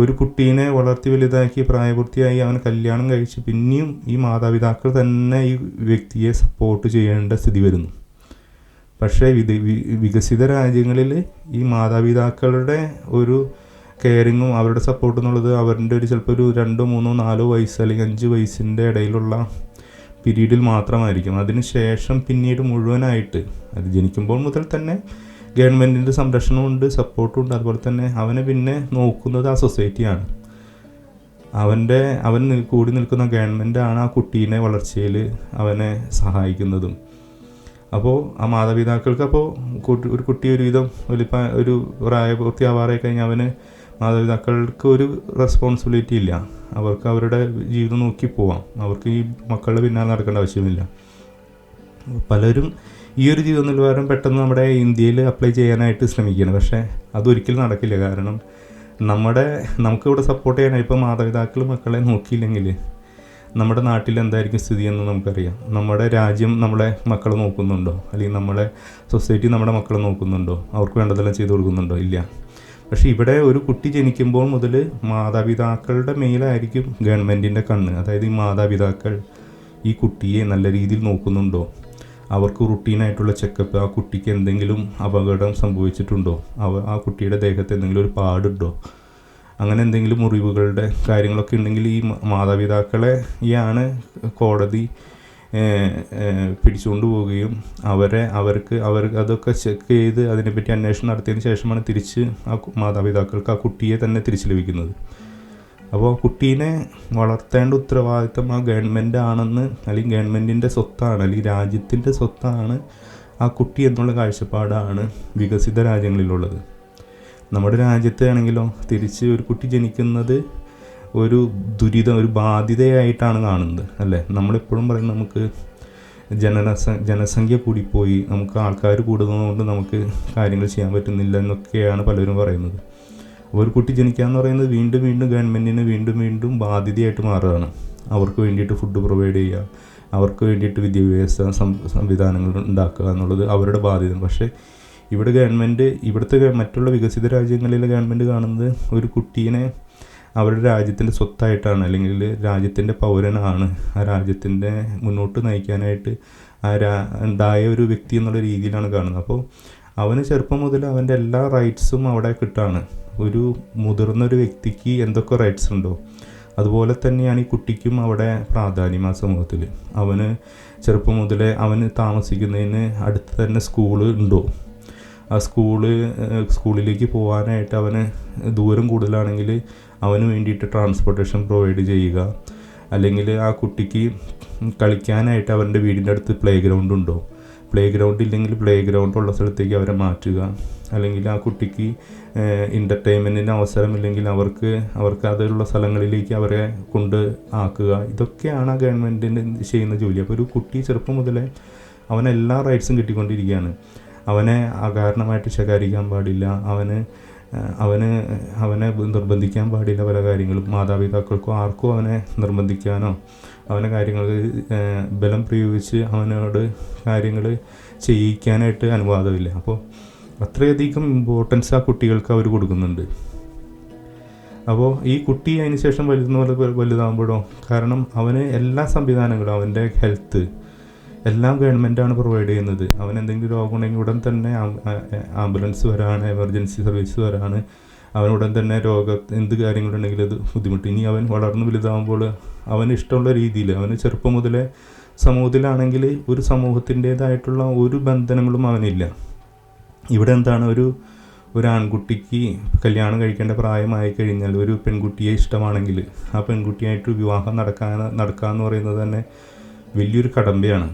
ഒരു കുട്ടീനെ വളർത്തി വലുതാക്കി പ്രായപൂർത്തിയായി അവൻ കല്യാണം കഴിച്ച് പിന്നെയും ഈ മാതാപിതാക്കൾ തന്നെ ഈ വ്യക്തിയെ സപ്പോർട്ട് ചെയ്യേണ്ട സ്ഥിതി വരുന്നു. പക്ഷേ വികസിത രാജ്യങ്ങളിൽ ഈ മാതാപിതാക്കളുടെ ഒരു കെയറിങ്ങും അവരുടെ സപ്പോർട്ട് എന്നുള്ളത് അവരുടെ ചിലപ്പോൾ ഒരു 2, 3, 4 വയസ്സ് അല്ലെങ്കിൽ 5 വയസ്സിൻ്റെ ഇടയിലുള്ള പീരീഡിൽ മാത്രമായിരിക്കും. അതിന് ശേഷം പിന്നീട് മുഴുവനായിട്ട് അത് ജനിക്കുമ്പോൾ മുതൽ തന്നെ ഗവൺമെൻറ്റിൻ്റെ സംരക്ഷണമുണ്ട്, സപ്പോർട്ടുമുണ്ട്. അതുപോലെ തന്നെ അവനെ പിന്നെ നോക്കുന്നത് ആ സൊസൈറ്റിയാണ്. അവൻ കൂടി നിൽക്കുന്ന ഗവൺമെൻറ്റാണ് ആ കുട്ടീനെ വളർച്ചയിൽ അവനെ സഹായിക്കുന്നതും. അപ്പോൾ ആ മാതാപിതാക്കൾക്ക് ഒരു കുട്ടി ഒരുവിധം ഒരു പ്രായപൂർത്തിയാവാറായി കഴിഞ്ഞാൽ അവന് മാതാപിതാക്കൾക്ക് ഒരു റെസ്പോൺസിബിലിറ്റി ഇല്ല. അവർക്ക് അവരുടെ ജീവിതം നോക്കി പോവാം. അവർക്ക് ഈ മക്കളുടെ പിന്നാലെ നടക്കേണ്ട ആവശ്യമില്ല. പലരും ഈ ഒരു ജീവിത നിലവാരം പെട്ടെന്ന് നമ്മുടെ ഇന്ത്യയിൽ അപ്ലൈ ചെയ്യാനായിട്ട് ശ്രമിക്കുകയാണ്. പക്ഷേ അതൊരിക്കലും നടക്കില്ല. കാരണം നമുക്കിവിടെ സപ്പോർട്ട് ചെയ്യാനായി ഇപ്പോൾ മാതാപിതാക്കൾ മക്കളെ നോക്കിയില്ലെങ്കിൽ നമ്മുടെ നാട്ടിൽ എന്തായിരിക്കും സ്ഥിതി എന്ന് നമുക്കറിയാം. നമ്മുടെ രാജ്യം നമ്മളെ മക്കളെ നോക്കുന്നുണ്ടോ? അല്ലെങ്കിൽ നമ്മളെ സൊസൈറ്റി നമ്മുടെ മക്കളെ നോക്കുന്നുണ്ടോ? അവർക്ക് വേണ്ടതെല്ലാം ചെയ്തു കൊടുക്കുന്നുണ്ടോ? ഇല്ല. പക്ഷേ ഇവിടെ ഒരു കുട്ടി ജനിക്കുമ്പോൾ മുതൽ മാതാപിതാക്കളുടെ മേലായിരിക്കും ഗവൺമെൻറ്റിൻ്റെ കണ്ണ്. അതായത് ഈ മാതാപിതാക്കൾ ഈ കുട്ടിയെ നല്ല രീതിയിൽ നോക്കുന്നുണ്ടോ? അവർക്ക് റുട്ടീനായിട്ടുള്ള ചെക്കപ്പ്, ആ കുട്ടിക്ക് എന്തെങ്കിലും അപകടം സംഭവിച്ചിട്ടുണ്ടോ? ആ കുട്ടിയുടെ ദേഹത്ത് എന്തെങ്കിലും ഒരു പാടുണ്ടോ? അങ്ങനെ എന്തെങ്കിലും മുറിവുകളുടെ കാര്യങ്ങളൊക്കെ ഉണ്ടെങ്കിൽ ഈ മാതാപിതാക്കളെയാണ് കോടതി പിടിച്ചുകൊണ്ട് പോവുകയും അവർക്ക് അതൊക്കെ ചെക്ക് ചെയ്ത് അതിനെപ്പറ്റി അന്വേഷണം നടത്തിയതിന് ശേഷമാണ് തിരിച്ച് ആ മാതാപിതാക്കൾക്ക് ആ കുട്ടിയെ തന്നെ തിരിച്ചു ലഭിക്കുന്നത്. അപ്പോൾ കുട്ടീനെ വളർത്തേണ്ട ഉത്തരവാദിത്തം ആ ഗവൺമെൻറ് ആണെന്ന്, അല്ലെങ്കിൽ ഗവൺമെൻറ്റിൻ്റെ സ്വത്താണ്, അല്ലെങ്കിൽ രാജ്യത്തിൻ്റെ സ്വത്താണ് ആ കുട്ടി എന്നുള്ള കാഴ്ചപ്പാടാണ് വികസിത രാജ്യങ്ങളിലുള്ളത്. നമ്മുടെ രാജ്യത്ത് ആണെങ്കിലോ തിരിച്ച് ഒരു കുട്ടി ജനിക്കുന്നത് ഒരു ദുരിതം, ഒരു ബാധ്യതയായിട്ടാണ് കാണുന്നത്, അല്ലേ? നമ്മളെപ്പോഴും പറയും നമുക്ക് ജനസംഖ്യ കൂടിപ്പോയി, നമുക്ക് ആൾക്കാർ കൂടുന്നതുകൊണ്ട് നമുക്ക് കാര്യങ്ങൾ ചെയ്യാൻ പറ്റുന്നില്ല എന്നൊക്കെയാണ് പലരും പറയുന്നത്. ഒരു കുട്ടി ജനിക്കുക എന്ന് പറയുന്നത് വീണ്ടും ഗവൺമെൻറ്റിന് വീണ്ടും ബാധ്യതയായിട്ട് മാറുകയാണ്. അവർക്ക് വേണ്ടിയിട്ട് ഫുഡ് പ്രൊവൈഡ് ചെയ്യുക, അവർക്ക് വേണ്ടിയിട്ട് വിദ്യാഭ്യാസ സംവിധാനങ്ങൾ ഉണ്ടാക്കുക എന്നുള്ളത് അവരുടെ ബാധ്യത. പക്ഷേ ഇവിടെ ഇവിടുത്തെ മറ്റുള്ള വികസിത രാജ്യങ്ങളിലെ ഗവൺമെൻറ് കാണുന്നത് ഒരു കുട്ടീനെ അവരുടെ രാജ്യത്തിൻ്റെ സ്വത്തായിട്ടാണ്, അല്ലെങ്കിൽ രാജ്യത്തിൻ്റെ പൗരനാണ്, ആ രാജ്യത്തിൻ്റെ മുന്നോട്ട് നയിക്കാനായിട്ട് ഉണ്ടായ ഒരു വ്യക്തി എന്നുള്ള രീതിയിലാണ് കാണുന്നത്. അപ്പോൾ അവന് ചെറുപ്പം മുതൽ അവൻ്റെ എല്ലാ റൈറ്റ്സും അവിടെ കിട്ടാണ്. ഒരു മുതിർന്നൊരു വ്യക്തിക്ക് എന്തൊക്കെ റൈറ്റ്സ് ഉണ്ടോ അതുപോലെ തന്നെയാണ് ഈ കുട്ടിക്കും അവിടെ പ്രാധാന്യം ആ സമൂഹത്തിൽ. അവന് ചെറുപ്പം മുതലേ അവന് താമസിക്കുന്നതിന് അടുത്ത് തന്നെ സ്കൂള് ഉണ്ടോ, ആ സ്കൂളിലേക്ക് പോകാനായിട്ട് അവന് ദൂരം കൂടുതലാണെങ്കിൽ അവന് വേണ്ടിയിട്ട് ട്രാൻസ്പോർട്ടേഷൻ പ്രൊവൈഡ് ചെയ്യുക, അല്ലെങ്കിൽ ആ കുട്ടിക്ക് കളിക്കാനായിട്ട് അവൻ്റെ വീടിൻ്റെ അടുത്ത് പ്ലേ ഗ്രൗണ്ട് ഉണ്ടോ, പ്ലേ ഗ്രൗണ്ട് ഇല്ലെങ്കിൽ പ്ലേ ഗ്രൗണ്ട് ഉള്ള സ്ഥലത്തേക്ക് അവരെ മാറ്റുക, അല്ലെങ്കിൽ ആ കുട്ടിക്ക് എൻ്റർടൈൻമെൻറ്റിൻ്റെ അവസരമില്ലെങ്കിൽ അവർക്ക് അതിലുള്ള സ്ഥലങ്ങളിലേക്ക് അവരെ കൊണ്ട് ആക്കുക. ഇതൊക്കെയാണ് ആ ഗവൺമെൻറ്റിൻ്റെ ചെയ്യുന്ന ജോലി. അപ്പോൾ ഒരു കുട്ടി ചെറുപ്പം മുതലേ അവനെല്ലാ റൈറ്റ്സും കിട്ടിക്കൊണ്ടിരിക്കുകയാണ്. അവനെ അകാരണമായിട്ട് ശകാരിക്കാൻ പാടില്ല, അവനെ നിർബന്ധിക്കാൻ പാടില്ല പല കാര്യങ്ങളും. മാതാപിതാക്കൾക്കോ ആർക്കോ അവനെ നിർബന്ധിക്കാനോ അവനെ കാര്യങ്ങൾ ബലം പ്രയോഗിച്ച് അവനോട് കാര്യങ്ങൾ ചെയ്യിക്കാനായിട്ട് അനുവാദമില്ല. അപ്പോൾ അത്രയധികം ഇമ്പോർട്ടൻസ് ആ കുട്ടികൾക്ക് അവർ കൊടുക്കുന്നുണ്ട്. അപ്പോൾ ഈ കുട്ടി അതിന് ശേഷം വലുതാകുമ്പോഴോ, കാരണം അവന് എല്ലാ സംവിധാനങ്ങളും, അവൻ്റെ ഹെൽത്ത് എല്ലാം ഗവൺമെൻറ്റാണ് പ്രൊവൈഡ് ചെയ്യുന്നത്. അവൻ എന്തെങ്കിലും രോഗം ഉണ്ടെങ്കിൽ ഉടൻ തന്നെ ആംബുലൻസ് വരാണ്, എമർജൻസി സർവീസ് വരാണ്, അവനുടൻ തന്നെ എന്ത് കാര്യങ്ങളുണ്ടെങ്കിലും അത് ബുദ്ധിമുട്ട്. ഇനി അവൻ വളർന്ന് വലുതാകുമ്പോൾ അവന് ഇഷ്ടമുള്ള രീതിയിൽ, അവന് ചെറുപ്പം മുതലേ സമൂഹത്തിലാണെങ്കിൽ ഒരു സമൂഹത്തിൻ്റേതായിട്ടുള്ള ഒരു ബന്ധനങ്ങളും അവനില്ല. ഇവിടെ എന്താണ്, ഒരു ആൺകുട്ടിക്ക് കല്യാണം കഴിക്കേണ്ട പ്രായമായി കഴിഞ്ഞാൽ ഒരു പെൺകുട്ടിയെ ഇഷ്ടമാണെങ്കിൽ ആ പെൺകുട്ടിയായിട്ട് വിവാഹം നടക്കുക എന്ന് പറയുന്നത് തന്നെ വലിയൊരു കടമ്പയാണ്.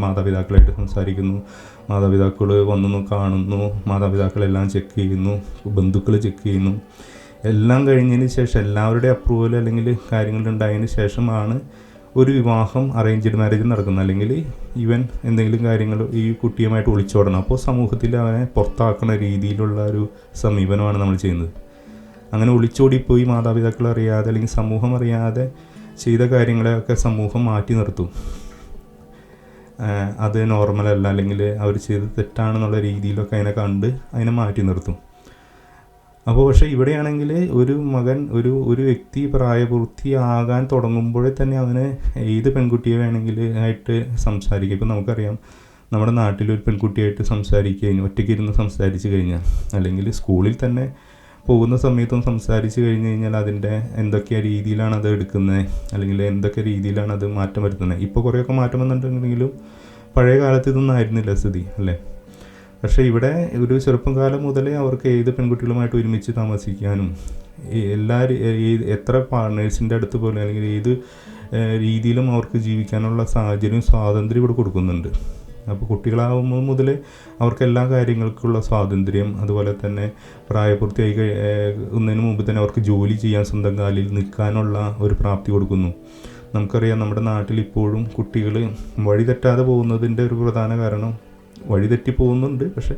മാതാപിതാക്കളായിട്ട് സംസാരിക്കുന്നു, മാതാപിതാക്കൾ വന്നു കാണുന്നു, മാതാപിതാക്കളെല്ലാം ചെക്ക് ചെയ്യുന്നു, ബന്ധുക്കൾ ചെക്ക് ചെയ്യുന്നു. എല്ലാം കഴിഞ്ഞതിന് ശേഷം എല്ലാവരുടെ അപ്രൂവൽ അല്ലെങ്കിൽ കാര്യങ്ങളുണ്ടായതിന് ശേഷമാണ് ഒരു വിവാഹം അറേഞ്ച്ഡ് മാരേജ് നടക്കുന്നത്. അല്ലെങ്കിൽ ഇവൻ എന്തെങ്കിലും കാര്യങ്ങൾ ഈ കുട്ടിയുമായിട്ട് ഒളിച്ചോടണം. അപ്പോൾ സമൂഹത്തിൽ അവനെ പുറത്താക്കുന്ന രീതിയിലുള്ള ഒരു സമീപനമാണ് നമ്മൾ ചെയ്യുന്നത്. അങ്ങനെ ഒളിച്ചോടിപ്പോയി മാതാപിതാക്കൾ അറിയാതെ അല്ലെങ്കിൽ സമൂഹം അറിയാതെ ചെയ്ത കാര്യങ്ങളെയൊക്കെ സമൂഹം മാറ്റി നിർത്തും. അത് നോർമലല്ല, അല്ലെങ്കിൽ അവർ ചെയ്ത് തെറ്റാണെന്നുള്ള രീതിയിലൊക്കെ അതിനെ കണ്ട് അതിനെ മാറ്റി നിർത്തും. അപ്പോൾ പക്ഷേ ഇവിടെയാണെങ്കിൽ ഒരു മകൻ ഒരു വ്യക്തി പ്രായപൂർത്തിയാകാൻ തുടങ്ങുമ്പോഴേ തന്നെ അവന് ഏത് പെൺകുട്ടിയെ വേണമെങ്കിൽ ആയിട്ട് സംസാരിക്കും. ഇപ്പം നമുക്കറിയാം, നമ്മുടെ നാട്ടിലൊരു പെൺകുട്ടിയായിട്ട് സംസാരിക്കുക, ഒറ്റയ്ക്ക് ഇരുന്ന് സംസാരിച്ച് കഴിഞ്ഞാൽ, അല്ലെങ്കിൽ സ്കൂളിൽ തന്നെ പോകുന്ന സമയത്തും സംസാരിച്ച് കഴിഞ്ഞ് കഴിഞ്ഞാൽ അതിൻ്റെ എന്തൊക്കെ രീതിയിലാണ് അത് എടുക്കുന്നത്, അല്ലെങ്കിൽ എന്തൊക്കെ രീതിയിലാണ് അത് മാറ്റം വരുത്തുന്നത്. ഇപ്പോൾ കുറേയൊക്കെ മാറ്റം വന്നിട്ടുണ്ടെങ്കിലും പഴയ കാലത്ത് ഇതൊന്നും ആയിരുന്നില്ല സ്ഥിതി, അല്ലേ? പക്ഷേ ഇവിടെ ഒരു ചെറുപ്പം കാലം മുതലേ അവർക്ക് ഏത് പെൺകുട്ടികളുമായിട്ട് ഒരുമിച്ച് താമസിക്കാനും എത്ര പാർട്ട്നേഴ്സിൻ്റെ അടുത്ത് പോലും അല്ലെങ്കിൽ ഏത് രീതിയിലും അവർക്ക് ജീവിക്കാനുള്ള സാഹചര്യം, സ്വാതന്ത്ര്യം ഇവിടെ കൊടുക്കുന്നുണ്ട്. അപ്പോൾ കുട്ടികളാകുമ്പോൾ മുതലേ അവർക്ക് എല്ലാ കാര്യങ്ങൾക്കുള്ള സ്വാതന്ത്ര്യം, അതുപോലെ തന്നെ പ്രായപൂർത്തിയാകുന്നതിന് മുമ്പ് തന്നെ അവർക്ക് ജോലി ചെയ്യാൻ, സ്വന്തം കാലിൽ നിൽക്കാനുള്ള ഒരു പ്രാപ്തി കൊടുക്കുന്നു. നമുക്കറിയാം, നമ്മുടെ നാട്ടിൽ ഇപ്പോഴും കുട്ടികൾ വഴിതെറ്റാതെ പോകുന്നതിൻ്റെ ഒരു പ്രധാന കാരണം, വഴിതെറ്റി പോകുന്നുണ്ട്, പക്ഷെ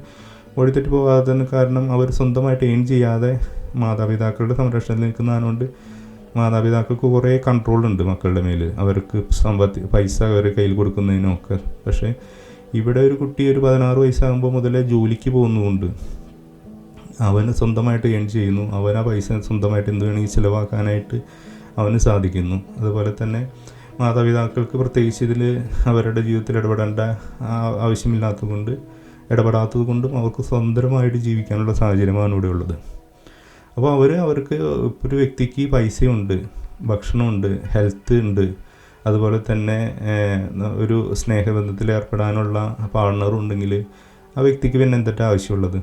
വഴിതെറ്റി പോകാത്തതിന് കാരണം അവർ സ്വന്തമായിട്ട് ഏൺ ചെയ്യാതെ മാതാപിതാക്കളുടെ സംരക്ഷണത്തിൽ നിൽക്കുന്നതുകൊണ്ട് മാതാപിതാക്കൾക്ക് കുറേ കൺട്രോളുണ്ട് മക്കളുടെ മേൽ, അവർക്ക് പൈസ അവരുടെ കയ്യിൽ കൊടുക്കുന്നതിനൊക്കെ. പക്ഷേ ഇവിടെ ഒരു കുട്ടി ഒരു 16 വയസ്സാകുമ്പോൾ മുതലേ ജോലിക്ക് പോകുന്നതുകൊണ്ട് അവന് സ്വന്തമായിട്ട് ഏൺ ചെയ്യുന്നു, അവൻ ആ പൈസ സ്വന്തമായിട്ട് എന്ത് വേണമെങ്കിൽ ചിലവാക്കാനായിട്ട് അവന് സാധിക്കുന്നു. അതുപോലെ തന്നെ മാതാപിതാക്കൾക്ക് പ്രത്യേകിച്ച് ഇതിൽ അവരുടെ ജീവിതത്തിൽ ഇടപെടേണ്ട ഇടപെടാത്തത് കൊണ്ടും അവർക്ക് സ്വതന്ത്രമായിട്ട് ജീവിക്കാനുള്ള സാഹചര്യമാണ് ഇവിടെ ഉള്ളത്. അപ്പോൾ അവർക്ക് ഒരു വ്യക്തിക്ക് പൈസയുണ്ട്, ഭക്ഷണമുണ്ട്, ഹെൽത്ത് ഉണ്ട്, അതുപോലെ തന്നെ ഒരു സ്നേഹബന്ധത്തിൽ ഏർപ്പെടാനുള്ള പാർട്ണറുണ്ടെങ്കിൽ ആ വ്യക്തിക്ക് പിന്നെ എന്തൊക്കെ ആവശ്യമുള്ളത്?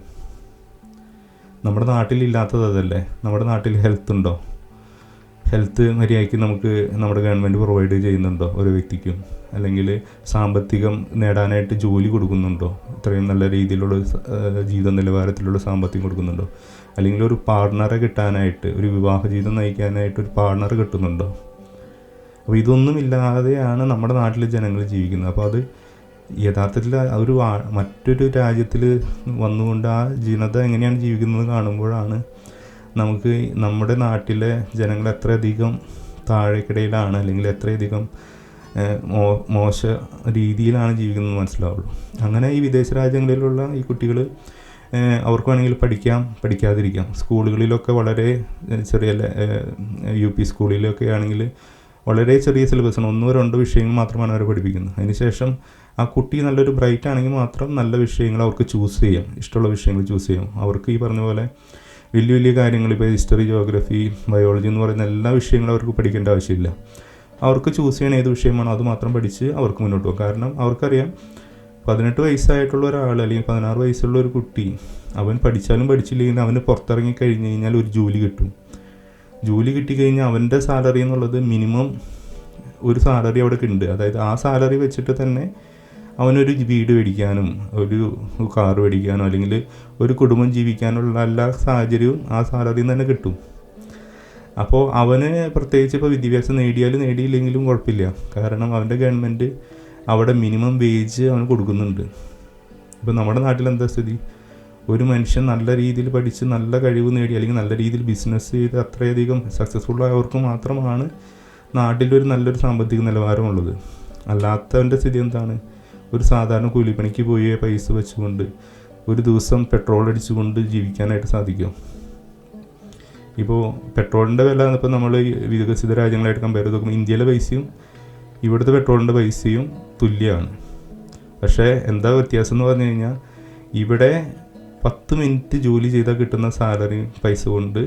നമ്മുടെ നാട്ടിലില്ലാത്തത് അതല്ലേ? നമ്മുടെ നാട്ടിൽ ഹെൽത്ത് ഉണ്ടോ? ഹെൽത്ത് മര്യാദയ്ക്ക് നമുക്ക് നമ്മുടെ ഗവൺമെൻറ് പ്രൊവൈഡ് ചെയ്യുന്നുണ്ടോ ഒരു വ്യക്തിക്കും? അല്ലെങ്കിൽ സാമ്പത്തികം നേടാനായിട്ട് ജോലി കൊടുക്കുന്നുണ്ടോ? ഇത്രയും നല്ല രീതിയിലുള്ള ജീവിത നിലവാരത്തിലുള്ള സാമ്പത്തികം കൊടുക്കുന്നുണ്ടോ? അല്ലെങ്കിൽ ഒരു പാർട്ണറെ കിട്ടാനായിട്ട്, ഒരു വിവാഹ ജീവിതം നയിക്കാനായിട്ട് ഒരു പാർട്ണർ കിട്ടുന്നുണ്ടോ? അപ്പോൾ ഇതൊന്നുമില്ലാതെയാണ് നമ്മുടെ നാട്ടിലെ ജനങ്ങൾ ജീവിക്കുന്നത്. അപ്പോൾ അത് യഥാർത്ഥത്തിൽ മറ്റൊരു രാജ്യത്തിൽ വന്നുകൊണ്ട് ആ ജനത എങ്ങനെയാണ് ജീവിക്കുന്നത് കാണുമ്പോഴാണ് നമുക്ക് നമ്മുടെ നാട്ടിലെ ജനങ്ങൾ എത്രയധികം താഴേക്കിടയിലാണ്, അല്ലെങ്കിൽ എത്രയധികം മോശ രീതിയിലാണ് ജീവിക്കുന്നത് മനസ്സിലാവുള്ളൂ. അങ്ങനെ ഈ വിദേശ രാജ്യങ്ങളിലുള്ള ഈ കുട്ടികൾ അവർക്ക് വേണമെങ്കിൽ പഠിക്കാതിരിക്കാം. സ്കൂളുകളിലൊക്കെ വളരെ ചെറിയ UP സ്കൂളിലൊക്കെ ആണെങ്കിൽ വളരെ ചെറിയ സിലബസാണ്, 1-2 വിഷയങ്ങൾ മാത്രമാണ് അവർ പഠിപ്പിക്കുന്നത്. അതിനുശേഷം ആ കുട്ടി നല്ലൊരു ബ്രൈറ്റ് ആണെങ്കിൽ മാത്രം നല്ല വിഷയങ്ങൾ അവർക്ക് ചൂസ് ചെയ്യാം, ഇഷ്ടമുള്ള വിഷയങ്ങൾ ചൂസ് ചെയ്യാം. അവർക്ക് ഈ പറഞ്ഞ പോലെ വലിയ കാര്യങ്ങൾ, ഇപ്പോൾ ഹിസ്റ്ററി, ജോഗ്രഫി, ബയോളജി എന്ന് പറയുന്ന എല്ലാ വിഷയങ്ങളും അവർക്ക് പഠിക്കേണ്ട ആവശ്യമില്ല. അവർക്ക് ചൂസ് ചെയ്യണ ഏത് വിഷയമാണോ അത് മാത്രം പഠിച്ച് അവർക്ക് മുന്നോട്ട് പോകും. കാരണം അവർക്കറിയാം, 18 വയസ്സായിട്ടുള്ള ഒരാൾ അല്ലെങ്കിൽ 16 വയസ്സുള്ള ഒരു കുട്ടി അവൻ പഠിച്ചാലും പഠിച്ചില്ലെങ്കിൽ അവന് പുറത്തിറങ്ങി കഴിഞ്ഞ് കഴിഞ്ഞാൽ ഒരു ജോലി കിട്ടും. ജോലി കിട്ടിക്കഴിഞ്ഞാൽ അവൻ്റെ സാലറി എന്നുള്ളത് മിനിമം ഒരു സാലറി അവിടെ ഉണ്ട്. അതായത് ആ സാലറി വെച്ചിട്ട് തന്നെ അവനൊരു വീട് മേടിക്കാനും ഒരു കാർ മേടിക്കാനോ അല്ലെങ്കിൽ ഒരു കുടുംബം ജീവിക്കാനുള്ള എല്ലാ സാഹചര്യവും ആ സാലറിയിൽ നിന്ന് തന്നെ കിട്ടും. അപ്പോൾ അവന് പ്രത്യേകിച്ച് ഇപ്പോൾ വിദ്യാഭ്യാസം നേടിയില്ലെങ്കിലും കുഴപ്പമില്ല. കാരണം അവൻ്റെ ഗവൺമെൻറ് അവിടെ മിനിമം വേജ് അവന് കൊടുക്കുന്നുണ്ട്. ഇപ്പോൾ നമ്മുടെ നാട്ടിൽ എന്താ സ്ഥിതി? ഒരു മനുഷ്യൻ നല്ല രീതിയിൽ പഠിച്ച് നല്ല കഴിവ് നേടി അല്ലെങ്കിൽ നല്ല രീതിയിൽ ബിസിനസ് ചെയ്ത് അത്രയധികം സക്സസ്ഫുൾ ആയവർക്ക് മാത്രമാണ് നാട്ടിലൊരു നല്ലൊരു സാമ്പത്തിക നിലവാരമുള്ളത്. അല്ലാത്തവൻ്റെ സ്ഥിതി എന്താണ്? ഒരു സാധാരണ കൂലിപ്പണിക്ക് പോയി പൈസ വെച്ചുകൊണ്ട് ഒരു ദിവസം പെട്രോൾ അടിച്ചുകൊണ്ട് ജീവിക്കാനായിട്ട് സാധിക്കും. ഇപ്പോൾ പെട്രോളിൻ്റെ വില ഇപ്പോൾ നമ്മൾ വികസിത രാജ്യങ്ങളായിട്ട് കമ്പയർ ചെയ്ത് നോക്കുമ്പോൾ ഇന്ത്യയിലെ പൈസയും ഇവിടുത്തെ പെട്രോളിൻ്റെ പൈസയും തുല്യമാണ്. പക്ഷേ എന്താ വ്യത്യാസം എന്ന് പറഞ്ഞു കഴിഞ്ഞാൽ ഇവിടെ 10 മിനിറ്റ് ജോലി ചെയ്താൽ കിട്ടുന്ന സാലറി പൈസ കൊണ്ട്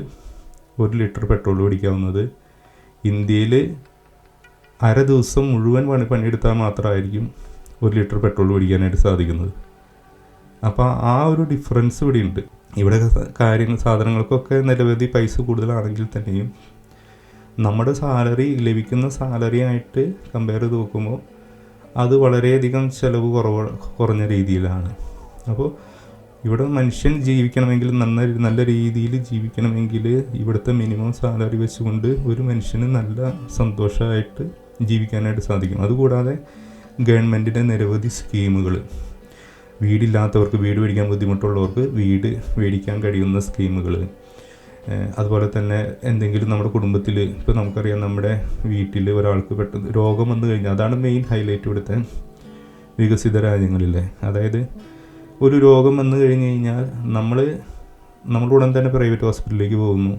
1 ലിറ്റർ പെട്രോൾ മേടിക്കാവുന്നത് ഇന്ത്യയിൽ അര ദിവസം മുഴുവൻ പണിയെടുത്താൽ മാത്രമായിരിക്കും 1 ലിറ്റർ പെട്രോൾ മേടിക്കാനായിട്ട് സാധിക്കുന്നത്. അപ്പോൾ ആ ഒരു ഡിഫറൻസ് ഇവിടെ ഉണ്ട്. ഇവിടെ സാധനങ്ങൾക്കൊക്കെ നിരവധി പൈസ കൂടുതലാണെങ്കിൽ തന്നെയും നമ്മുടെ സാലറി ലഭിക്കുന്ന സാലറിയായിട്ട് കമ്പയർ ചെയ്ത് നോക്കുമ്പോൾ അത് വളരെയധികം ചിലവ് കുറഞ്ഞ രീതിയിലാണ്. അപ്പോൾ ഇവിടെ മനുഷ്യൻ ജീവിക്കണമെങ്കിൽ നല്ല രീതിയിൽ ജീവിക്കണമെങ്കിൽ ഇവിടുത്തെ മിനിമം സാലറി വെച്ചുകൊണ്ട് ഒരു മനുഷ്യന് നല്ല സന്തോഷമായിട്ട് ജീവിക്കാനായിട്ട് സാധിക്കും. അതുകൂടാതെ ഗവൺമെൻറ്റിൻ്റെ നിരവധി സ്കീമുകൾ, വീടില്ലാത്തവർക്ക് വീട് മേടിക്കാൻ ബുദ്ധിമുട്ടുള്ളവർക്ക് വീട് മേടിക്കാൻ കഴിയുന്ന സ്കീമുകൾ, അതുപോലെ തന്നെ എന്തെങ്കിലും നമ്മുടെ കുടുംബത്തിൽ ഇപ്പോൾ നമുക്കറിയാം നമ്മുടെ വീട്ടിൽ ഒരാൾക്ക് പെട്ടെന്ന് രോഗം വന്നു കഴിഞ്ഞാൽ, അതാണ് മെയിൻ ഹൈലൈറ്റ് ഇവിടുത്തെ വികസിത രാജ്യങ്ങളിലെ. അതായത് ഒരു രോഗം വന്നു കഴിഞ്ഞ് കഴിഞ്ഞാൽ നമ്മൾ നമ്മളുടൻ തന്നെ പ്രൈവറ്റ് ഹോസ്പിറ്റലിലേക്ക് പോകുന്നു.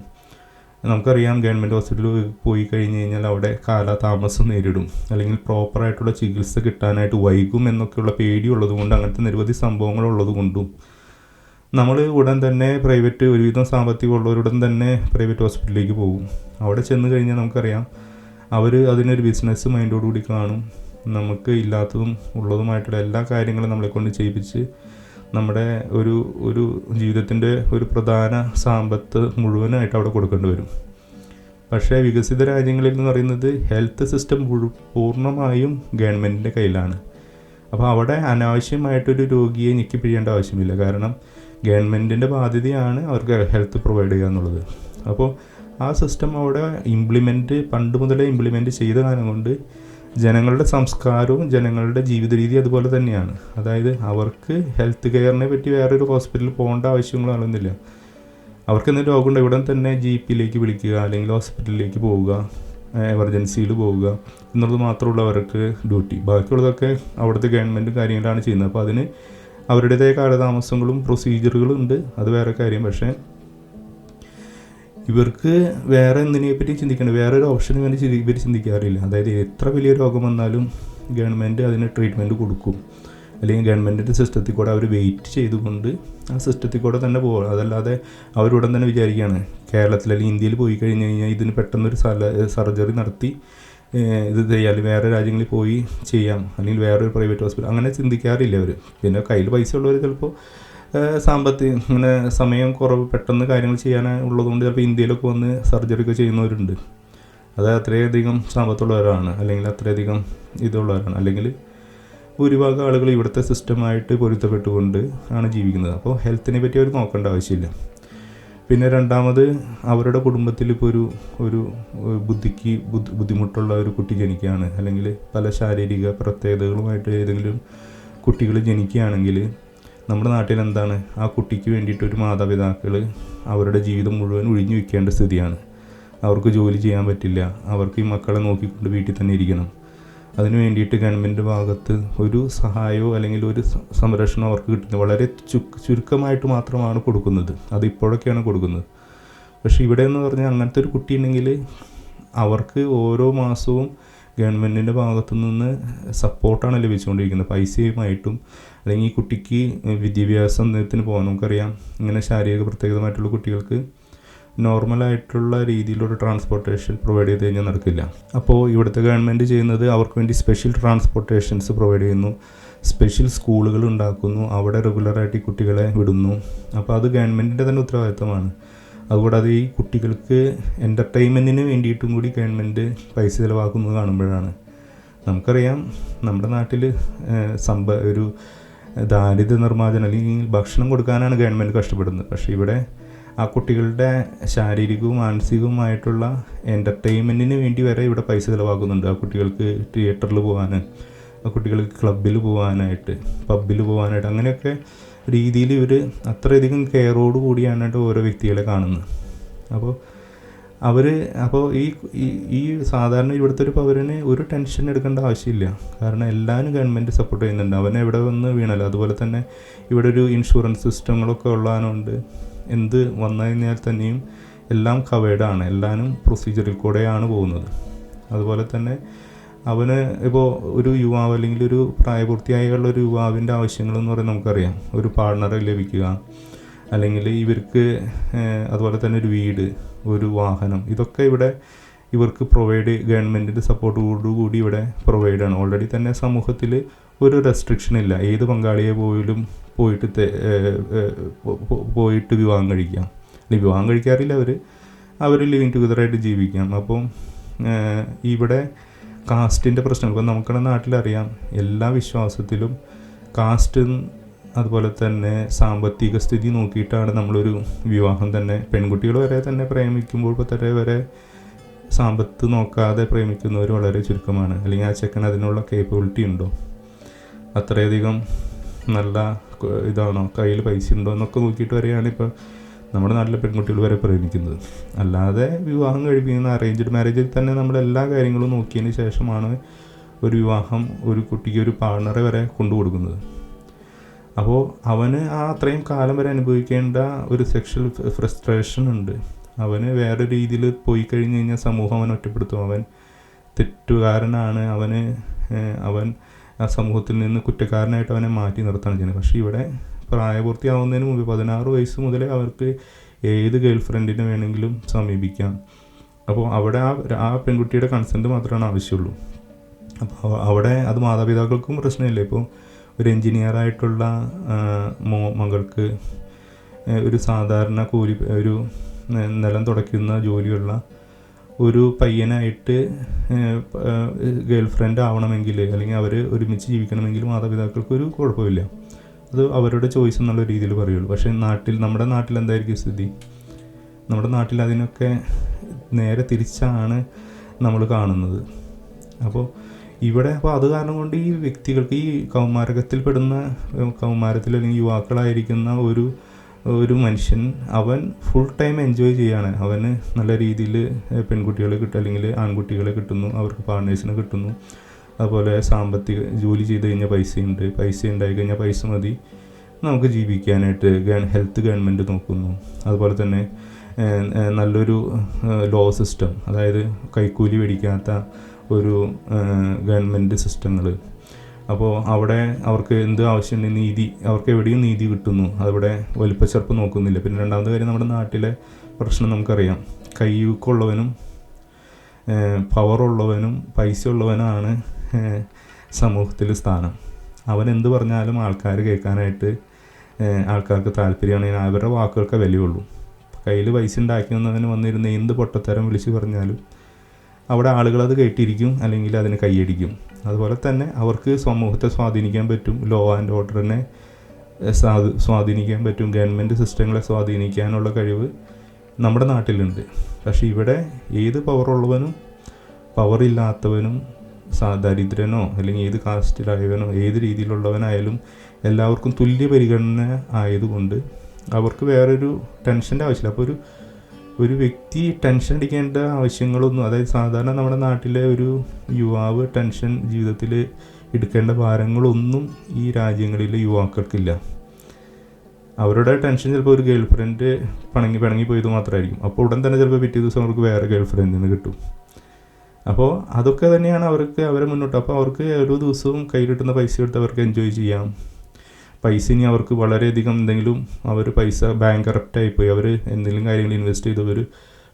നമുക്കറിയാം ഗവൺമെൻറ് ഹോസ്പിറ്റലിൽ പോയി കഴിഞ്ഞ് കഴിഞ്ഞാൽ അവിടെ കാലതാമസം നേരിടും, അല്ലെങ്കിൽ പ്രോപ്പറായിട്ടുള്ള ചികിത്സ കിട്ടാനായിട്ട് വൈകും എന്നൊക്കെയുള്ള പേടിയുള്ളത് കൊണ്ട്, അങ്ങനത്തെ നിരവധി സംഭവങ്ങളുള്ളത് കൊണ്ടും നമ്മൾ ഉടൻ തന്നെ പ്രൈവറ്റ്, ഒരുവിധം സാമ്പത്തികമുള്ളവരുടൻ തന്നെ പ്രൈവറ്റ് ഹോസ്പിറ്റലിലേക്ക് പോകും. അവിടെ ചെന്ന് കഴിഞ്ഞാൽ നമുക്കറിയാം അവർ അതിനൊരു ബിസിനസ് മൈൻഡോടുകൂടി കാണും. നമുക്ക് ഇല്ലാത്തതും ഉള്ളതുമായിട്ടുള്ള എല്ലാ കാര്യങ്ങളും നമ്മളെ കൊണ്ട് ചെയ്യിപ്പിച്ച് നമ്മുടെ ഒരു ജീവിതത്തിൻ്റെ ഒരു പ്രധാന സമ്പത്ത് മുഴുവനായിട്ട് അവിടെ കൊടുക്കേണ്ടി വരും. പക്ഷേ വികസിത രാജ്യങ്ങളിൽ എന്ന് പറയുന്നത് ഹെൽത്ത് സിസ്റ്റം പൂർണ്ണമായും ഗവൺമെൻറ്റിൻ്റെ കയ്യിലാണ്. അപ്പോൾ അവിടെ അനാവശ്യമായിട്ടൊരു രോഗിയെ ഞെക്കിപ്പിഴിയേണ്ട ആവശ്യമില്ല. കാരണം ഗവൺമെൻറ്റിൻ്റെ ബാധ്യതയാണ് അവർക്ക് ഹെൽത്ത് പ്രൊവൈഡ് ചെയ്യുക എന്നുള്ളത്. അപ്പോൾ ആ സിസ്റ്റം അവിടെ പണ്ട് മുതലേ ഇംപ്ലിമെൻറ്റ് ചെയ്ത കാലം കൊണ്ട് ജനങ്ങളുടെ സംസ്കാരവും ജനങ്ങളുടെ ജീവിത രീതി അതുപോലെ തന്നെയാണ്. അതായത് അവർക്ക് ഹെൽത്ത് കെയറിനെ പറ്റി വേറൊരു ഹോസ്പിറ്റലിൽ പോകേണ്ട ആവശ്യങ്ങളൊന്നുമില്ല. അവർക്ക് എന്തെങ്കിലും രോഗമുണ്ട് ഇവിടെ തന്നെ GPയിലേക്ക് വിളിക്കുക, അല്ലെങ്കിൽ ഹോസ്പിറ്റലിലേക്ക് പോവുക, എമർജൻസിയിൽ പോവുക എന്നുള്ളത് മാത്രമുള്ള അവർക്ക് ഡ്യൂട്ടി. ബാക്കിയുള്ളതൊക്കെ അവിടുത്തെ ഗവൺമെൻറ് കാര്യങ്ങളാണ് ചെയ്യുന്നത്. അപ്പോൾ അതിന് അവരുടേതായ കാലതാമസങ്ങളും പ്രൊസീജിയറുകളും ഉണ്ട്, അത് വേറെ കാര്യം. പക്ഷേ ഇവർക്ക് വേറെ എന്തിനെപ്പറ്റി ചിന്തിക്കേണ്ട, വേറെ ഒരു ഓപ്ഷന് വേണ്ടി ഇവർ ചിന്തിക്കാറില്ല. അതായത് എത്ര വലിയ രോഗം വന്നാലും ഗവൺമെൻറ് അതിന് ട്രീറ്റ്മെൻറ്റ് കൊടുക്കും, അല്ലെങ്കിൽ ഗവൺമെൻറ്റിൻ്റെ സിസ്റ്റത്തിൽ കൂടെ അവർ വെയിറ്റ് ചെയ്തുകൊണ്ട് ആ സിസ്റ്റത്തിൽ കൂടെ തന്നെ പോകും. അതല്ലാതെ അവരുടൻ തന്നെ വിചാരിക്കുകയാണ് കേരളത്തിൽ അല്ലെങ്കിൽ ഇന്ത്യയിൽ പോയി കഴിഞ്ഞ് കഴിഞ്ഞാൽ ഇതിന് പെട്ടെന്നൊരു സർജറി നടത്തി ഇത് ചെയ്യാൻ വേറെ രാജ്യങ്ങളിൽ പോയി ചെയ്യാം, അല്ലെങ്കിൽ വേറൊരു പ്രൈവറ്റ് ഹോസ്പിറ്റൽ, അങ്ങനെ ചിന്തിക്കാറില്ല അവർ. പിന്നെ കയ്യിൽ പൈസ ഉള്ളവർ ചിലപ്പോൾ ഇങ്ങനെ സമയം കുറവ് പെട്ടെന്ന് കാര്യങ്ങൾ ചെയ്യാനുള്ളതുകൊണ്ട് ചിലപ്പോൾ ഇന്ത്യയിലൊക്കെ വന്ന് സർജറി ഒക്കെ ചെയ്യുന്നവരുണ്ട്. അത് അത്രയധികം സമ്പത്തുള്ളവരാണ്, അല്ലെങ്കിൽ അത്രയധികം ഇതുള്ളവരാണ്, അല്ലെങ്കിൽ ഭൂരിഭാഗം ആളുകൾ ഇവിടുത്തെ സിസ്റ്റമായിട്ട് പൊരുത്തപ്പെട്ടുകൊണ്ട് ആണ് ജീവിക്കുന്നത്. അപ്പോൾ ഹെൽത്തിനെ പറ്റി അവർ നോക്കേണ്ട ആവശ്യമില്ല. പിന്നെ രണ്ടാമത്, അവരുടെ കുടുംബത്തിൽ ഇപ്പോൾ ഒരു ബുദ്ധിമുട്ടുള്ള ഒരു കുട്ടി ജനിക്കുകയാണ്, അല്ലെങ്കിൽ പല ശാരീരിക പ്രത്യേകതകളുമായിട്ട് ഏതെങ്കിലും കുട്ടികൾ ജനിക്കുകയാണെങ്കിൽ നമ്മുടെ നാട്ടിൽ എന്താണ്, ആ കുട്ടിക്ക് വേണ്ടിയിട്ടൊരു മാതാപിതാക്കൾ അവരുടെ ജീവിതം മുഴുവൻ ഒഴിഞ്ഞു വയ്ക്കേണ്ട സ്ഥിതിയാണ്. അവർക്ക് ജോലി ചെയ്യാൻ പറ്റില്ല, അവർക്ക് ഈ മക്കളെ നോക്കിക്കൊണ്ട് വീട്ടിൽ തന്നെ ഇരിക്കണം. അതിനു വേണ്ടിയിട്ട് ഗവൺമെൻറ് ഭാഗത്ത് ഒരു സഹായമോ അല്ലെങ്കിൽ ഒരു സംരക്ഷണം അവർക്ക് കിട്ടുന്നത് വളരെ ചുരുക്കമായിട്ട് മാത്രമാണ് കൊടുക്കുന്നത്. അത് ഇപ്പോഴൊക്കെയാണ് കൊടുക്കുന്നത്. പക്ഷേ ഇവിടെ എന്ന് പറഞ്ഞാൽ അങ്ങനത്തെ ഒരു കുട്ടി ഉണ്ടെങ്കിൽ അവർക്ക് ഓരോ മാസവും ഗവൺമെൻറ്റിൻ്റെ ഭാഗത്തു നിന്ന് സപ്പോർട്ടാണ് ലഭിച്ചുകൊണ്ടിരിക്കുന്നത്, പൈസയുമായിട്ടും. അല്ലെങ്കിൽ ഈ കുട്ടിക്ക് വിദ്യാഭ്യാസത്തിന് പോകാൻ, നമുക്കറിയാം ഇങ്ങനെ ശാരീരിക പ്രത്യേകമായിട്ടുള്ള കുട്ടികൾക്ക് നോർമലായിട്ടുള്ള രീതിയിലൊരു ട്രാൻസ്പോർട്ടേഷൻ പ്രൊവൈഡ് ചെയ്ത് കഴിഞ്ഞാൽ നടക്കില്ല. അപ്പോൾ ഇവിടുത്തെ ഗവൺമെൻറ് ചെയ്യുന്നത് അവർക്ക് വേണ്ടി സ്പെഷ്യൽ ട്രാൻസ്പോർട്ടേഷൻസ് പ്രൊവൈഡ് ചെയ്യുന്നു, സ്പെഷ്യൽ സ്കൂളുകൾ ഉണ്ടാക്കുന്നു, അവിടെ റെഗുലറായിട്ട് ഈ കുട്ടികളെ വിടുന്നു. അപ്പോൾ അത് ഗവൺമെൻറ്റിൻ്റെ തന്നെ ഉത്തരവാദിത്തമാണ്. അതുകൂടാതെ ഈ കുട്ടികൾക്ക് എൻ്റർടൈൻമെൻറ്റിന് വേണ്ടിയിട്ടും കൂടി ഗവൺമെൻറ് പൈസ ചിലവാക്കുന്നത് കാണുമ്പോഴാണ് നമുക്കറിയാം നമ്മുടെ നാട്ടിൽ ഒരു ദാരിദ്ര്യ നിർമ്മാർജ്ജനം അല്ലെങ്കിൽ ഭക്ഷണം കൊടുക്കാനാണ് ഗവൺമെൻറ് കഷ്ടപ്പെടുന്നത്. പക്ഷേ ഇവിടെ ആ കുട്ടികളുടെ ശാരീരികവും മാനസികവുമായിട്ടുള്ള എൻ്റർടൈൻമെൻറ്റിന് വേണ്ടി വരെ ഇവിടെ പൈസ ചിലവാക്കുന്നുണ്ട്. ആ കുട്ടികൾക്ക് തിയേറ്ററിൽ പോകാൻ, ആ കുട്ടികൾക്ക് ക്ലബ്ബിൽ പോകാനായിട്ട്, പബ്ബിൽ പോകാനായിട്ട്, അങ്ങനെയൊക്കെ രീതിയിൽ ഇവർ അത്രയധികം കെയറോട് കൂടിയാണ് ഓരോ വ്യക്തികളെ കാണുന്നത്. അപ്പോൾ ഈ സാധാരണ ഇവിടുത്തെ ഒരു പൗരന് ഒരു ടെൻഷൻ എടുക്കേണ്ട ആവശ്യമില്ല. കാരണം എല്ലാവരും ഗവൺമെൻറ് സപ്പോർട്ട് ചെയ്യുന്നുണ്ട്. അവൻ എവിടെ വന്ന് വീണല്ലോ. അതുപോലെ തന്നെ ഇവിടെ ഒരു ഇൻഷുറൻസ് സിസ്റ്റങ്ങളൊക്കെ ഉള്ളതുകൊണ്ട് എന്ത് വന്നു കഴിഞ്ഞാൽ തന്നെയും എല്ലാം കവേർഡാണ്, എല്ലാവരും പ്രൊസീജിയറിൽ കൂടെയാണ് പോകുന്നത്. അതുപോലെ തന്നെ അവന് ഇപ്പോൾ ഒരു യുവാവ് അല്ലെങ്കിൽ ഒരു പ്രായപൂർത്തിയായുള്ള ഒരു യുവാവിൻ്റെ ആവശ്യങ്ങളെന്ന് പറയുന്നത് നമുക്കറിയാം. ഒരു പാർട്ണറെ ലഭിക്കുക, അല്ലെങ്കിൽ ഇവർക്ക് അതുപോലെ തന്നെ ഒരു വീട്, ഒരു വാഹനം, ഇതൊക്കെ ഇവിടെ ഇവർക്ക് ഗവൺമെൻറ്റിൻ്റെ സപ്പോർട്ടോടുകൂടി ഇവിടെ പ്രൊവൈഡാണ്. ഓൾറെഡി തന്നെ സമൂഹത്തിൽ ഒരു റെസ്ട്രിക്ഷൻ ഇല്ല. ഏത് പങ്കാളിയെ പോലും പോയിട്ട് വിവാഹം കഴിക്കാം, അല്ലെങ്കിൽ വിവാഹം കഴിക്കാറില്ല, അവർ ലിവിങ് ടുഗദറായിട്ട് ജീവിക്കാം. അപ്പം ഇവിടെ കാസ്റ്റിൻ്റെ പ്രശ്നം, ഇപ്പം നമുക്കുടെ നാട്ടിലറിയാം എല്ലാ വിശ്വാസത്തിലും കാസ്റ്റ് അതുപോലെ തന്നെ സാമ്പത്തിക സ്ഥിതി നോക്കിയിട്ടാണ് നമ്മളൊരു വിവാഹം തന്നെ, പെൺകുട്ടികൾ വരെ തന്നെ പ്രേമിക്കുമ്പോൾ വരെ സമ്പത്ത് നോക്കാതെ പ്രേമിക്കുന്നവർ വളരെ ചുരുക്കമാണ്. അല്ലെങ്കിൽ ആ ചെക്കൻ അതിനുള്ള കേപ്പബിലിറ്റി ഉണ്ടോ, അത്രയധികം നല്ല ഇതാണോ, കയ്യിൽ പൈസ ഉണ്ടോ എന്നൊക്കെ നോക്കിയിട്ട് വരെയാണ് ഇപ്പോൾ നമ്മുടെ നാട്ടിലെ പെൺകുട്ടികൾ വരെ പ്രേമിക്കുന്നത്. അല്ലാതെ വിവാഹം കഴിപ്പിക്കുന്ന അറേഞ്ച്ഡ് മാരേജിൽ തന്നെ നമ്മളെല്ലാ കാര്യങ്ങളും നോക്കിയതിന് ശേഷമാണ് ഒരു വിവാഹം, ഒരു കുട്ടിക്ക് ഒരു പാർട്ണറെ വരെ കൊണ്ടു കൊടുക്കുന്നത്. അപ്പോൾ അവന് ആ അത്രയും കാലം വരെ അനുഭവിക്കേണ്ട ഒരു സെക്ഷൽ ഫ്രസ്ട്രേഷൻ ഉണ്ട്. അവന് വേറെ രീതിയിൽ പോയി കഴിഞ്ഞ് കഴിഞ്ഞാൽ സമൂഹം അവൻ ഒറ്റപ്പെടുത്തും. അവൻ തെറ്റുകാരനാണ്, അവൻ ആ സമൂഹത്തിൽ നിന്ന് കുറ്റക്കാരനായിട്ട് അവനെ മാറ്റി നിർത്താൻ ചെയ്യുന്നത്. പക്ഷേ ഇവിടെ പ്രായപൂർത്തിയാവുന്നതിന് മുമ്പ് 16 വയസ്സ് മുതലേ അവർക്ക് ഏത് ഗേൾ ഫ്രണ്ടിനെ വേണമെങ്കിലും സമീപിക്കാം. അപ്പോൾ അവിടെ ആ പെൺകുട്ടിയുടെ കൺസെൻറ്റ് മാത്രമാണ് ആവശ്യമുള്ളൂ. അപ്പോൾ അവിടെ അത് മാതാപിതാക്കൾക്കും പ്രശ്നമില്ല. ഇപ്പോൾ ഒരു എൻജിനീയറായിട്ടുള്ള മകൾക്ക് ഒരു സാധാരണ ഒരു നിലം തുടയ്ക്കുന്ന ജോലിയുള്ള ഒരു പയ്യനായിട്ട് ഗേൾ ഫ്രണ്ട് ആവണമെങ്കിൽ, അല്ലെങ്കിൽ അവർ ഒരുമിച്ച് ജീവിക്കണമെങ്കിൽ മാതാപിതാക്കൾക്ക് ഒരു കുഴപ്പമില്ല. അത് അവരുടെ ചോയ്സ് എന്നുള്ള രീതിയിൽ പറയുള്ളൂ. പക്ഷേ നമ്മുടെ നാട്ടിൽ എന്തായിരിക്കും സ്ഥിതി? നമ്മുടെ നാട്ടിൽ അതിനൊക്കെ നേരെ തിരിച്ചാണ് നമ്മൾ കാണുന്നത്. അപ്പോൾ അത് കാരണം കൊണ്ട് ഈ വ്യക്തികൾക്ക്, ഈ കൗമാരത്തിൽ അല്ലെങ്കിൽ യുവാക്കളായിരിക്കുന്ന ഒരു മനുഷ്യൻ, അവൻ ഫുൾ ടൈം എൻജോയ് ചെയ്യാണ്. അവന് നല്ല രീതിയിൽ പെൺകുട്ടികളെ കിട്ടും, അല്ലെങ്കിൽ ആൺകുട്ടികളെ കിട്ടുന്നു, അവർക്ക് പാർട്ട്നേഴ്സിനെ കിട്ടുന്നു. അതുപോലെ ജോലി ചെയ്ത് കഴിഞ്ഞാൽ പൈസ ഉണ്ടായി കഴിഞ്ഞാൽ പൈസ മതി നമുക്ക് ജീവിക്കാനായിട്ട്. ഹെൽത്ത് ഗവൺമെൻറ് നോക്കുന്നു. അതുപോലെ തന്നെ നല്ലൊരു ലോ സിസ്റ്റം, അതായത് കൈക്കൂലി മേടിക്കാത്ത ഒരു ഗവൺമെൻറ് സിസ്റ്റങ്ങൾ. അപ്പോൾ അവിടെ അവർക്ക് എന്ത് ആവശ്യമുണ്ട്, അവർക്ക് എവിടെയും നീതി കിട്ടുന്നു. അവിടെ വലിപ്പച്ചെറുപ്പ് നോക്കുന്നില്ല. പിന്നെ രണ്ടാമത്തെ കാര്യം, നമ്മുടെ നാട്ടിലെ പ്രശ്നം നമുക്കറിയാം. കയ്യൂക്കുള്ളവനും പവറുള്ളവനും പൈസ ഉള്ളവനാണ് സമൂഹത്തിൽ സ്ഥാനം. അവൻ എന്ത് പറഞ്ഞാലും ആൾക്കാർ കേൾക്കാനായിട്ട് ആൾക്കാർക്ക് താല്പര്യമാണ്. അവരുടെ വാക്കുകൾക്ക് വിലയുള്ളൂ. കയ്യിൽ പൈസ ഉണ്ടാക്കി വന്നവന് വന്നിരുന്ന് എന്ത് പൊട്ടത്തരം വിളിച്ച് പറഞ്ഞാലും അവിടെ ആളുകളത് കേട്ടിരിക്കും, അല്ലെങ്കിൽ അതിന് കൈയടിക്കും. അതുപോലെ തന്നെ അവർക്ക് സമൂഹത്തെ സ്വാധീനിക്കാൻ പറ്റും, ലോ ആൻഡ് ഓർഡറിനെ സ്വാധീനിക്കാൻ പറ്റും, ഗവൺമെൻറ് സിസ്റ്റങ്ങളെ സ്വാധീനിക്കാനുള്ള കഴിവ് നമ്മുടെ നാട്ടിലുണ്ട്. പക്ഷേ ഇവിടെ ഏത് പവറുള്ളവനും പവറില്ലാത്തവനും ദരിദ്രനോ അല്ലെങ്കിൽ ഏത് കാസ്റ്റിലായവനോ ഏത് രീതിയിലുള്ളവനായാലും എല്ലാവർക്കും തുല്യ പരിഗണന ആയതുകൊണ്ട് അവർക്ക് വേറൊരു ടെൻഷൻ്റെ ആവശ്യമില്ല. അപ്പോൾ ഒരു വ്യക്തി ടെൻഷൻ അടിക്കേണ്ട ആവശ്യങ്ങളൊന്നും, അതായത് സാധാരണ നമ്മുടെ നാട്ടിലെ ഒരു യുവാവ് ജീവിതത്തിൽ എടുക്കേണ്ട ഭാരങ്ങളൊന്നും ഈ രാജ്യങ്ങളിലെ യുവാക്കൾക്കില്ല. അവരുടെ ടെൻഷൻ ചിലപ്പോൾ ഒരു ഗേൾ ഫ്രണ്ട് പിണങ്ങി പോയത് മാത്രമായിരിക്കും. അപ്പോൾ ഉടൻ തന്നെ ചിലപ്പോൾ പിറ്റേ ദിവസം അവർക്ക് വേറെ ഗേൾ ഫ്രണ്ടിന് കിട്ടും. അപ്പോൾ അതൊക്കെ തന്നെയാണ് അവരെ മുന്നോട്ട്. അപ്പോൾ അവർക്ക് ഓരോ ദിവസവും കയ്യിൽ കിട്ടുന്ന പൈസ എടുത്ത് അവർക്ക് എൻജോയ് ചെയ്യാം. പൈസ ഇനി അവർക്ക് വളരെയധികം എന്തെങ്കിലും പൈസ ബാങ്ക്റപ്റ്റായിപ്പോയി, അവർ എന്തെങ്കിലും കാര്യങ്ങൾ ഇൻവെസ്റ്റ് ചെയ്തവർ